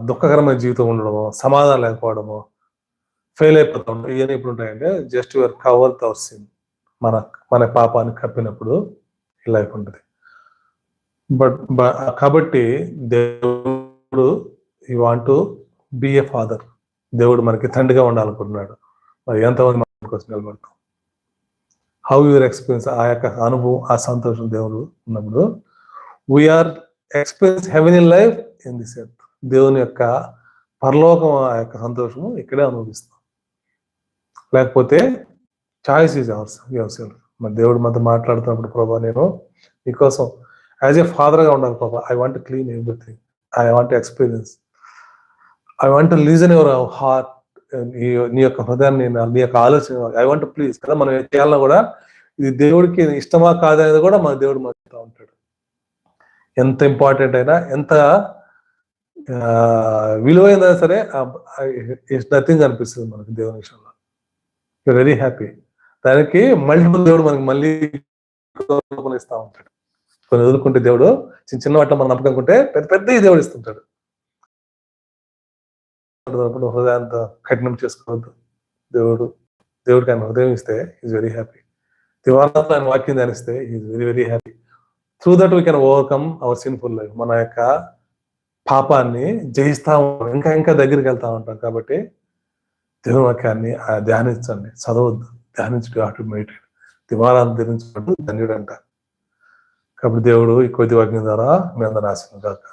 దుఃఖకరమైన జీవితం ఉండడము, సమాధానం లేకపోవడము, ఫెయిల్ అయిపోతా ఉండడం, ఇవన్నీ ఎప్పుడు ఉంటాయంటే just your cover hour sin, మన పాపాన్ని కప్పినప్పుడు ఈ లైఫ్ ఉంటుంది. కాబట్టి దేవుడు ఈ want to be A father, దేవుడు మనకి తండ్రిగా ఉండాలనుకుంటున్నాడు. మరి ఎంతమంది మన కోసం నిలబడతాం? హౌ యువర్ ఎక్స్పీరియన్స్, ఆ యొక్క అనుభవం, ఆ సంతోషం దేవుడు ఉన్నప్పుడు we are experience heaven in life in this earth. దేవుని యొక్క పరలోకం, ఆ యొక్క సంతోషము ఇక్కడే అనుభవిస్తాం. లేకపోతే choice is ours, yourself. మరి దేవుడు మనతో మాట్లాడుతున్నప్పుడు ప్రభా నేను మీకోసం యాజ్ ఏ ఫాదర్గా ఉండాలి ప్రభా, I want to clean everything, I want to experience, I want to listen your heart, నీ యొక్క హృదయాన్ని, నీ యొక్క ఆలోచన, ఐ వాంట్ టు ప్లీజ్ కదా. మనం చేయాలన్నా కూడా ఇది దేవుడికి ఇష్టమా కాదనేది కూడా మన దేవుడు మాట్లాడుతూ ఉంటాడు. ఎంత ఇంపార్టెంట్ అయినా, ఎంత విలువైనా సరే ఇట్స్ నథింగ్ అనిపిస్తుంది మనకి దేవుని విషయంలో. Very happy. దానికి మల్టిపుల్ దేవుడు మనకి మళ్ళీ ఇస్తూ ఉంటాడు. కొన్ని వదులుకుంటే దేవుడు చిన్న వాటిలో మనం నమ్మకం ఉంటే పెద్ద పెద్ద దేవుడు ఇస్తుంటాడు. హృదయాంత కఠినం చేసుకోవద్దు. దేవుడికి ఆయన హృదయం ఇస్తే ఈజ్ వెరీ హ్యాపీ. దివారాత్రి ఆయన వాక్యం ధ్యానిస్తే is very very happy. Through that we can overcome our sinful life. మన యొక్క పాపాన్ని జయిస్తా ఉంటాం, ఇంకా ఇంకా దగ్గరికి వెళ్తా ఉంటాం. కాబట్టి దేవుని వాక్యాన్ని ధ్యానించండి, చదవద్దు, ధ్యానించడం ఆటోమేటెడ్. దివారాన్ని ధ్యానించబడ్డు ధన్యుడు అంట. కాబట్టి దేవుడు ఈ కొద్ది వాక్యం ద్వారా మీ అందరూ ఆశీర్వదించుగాక.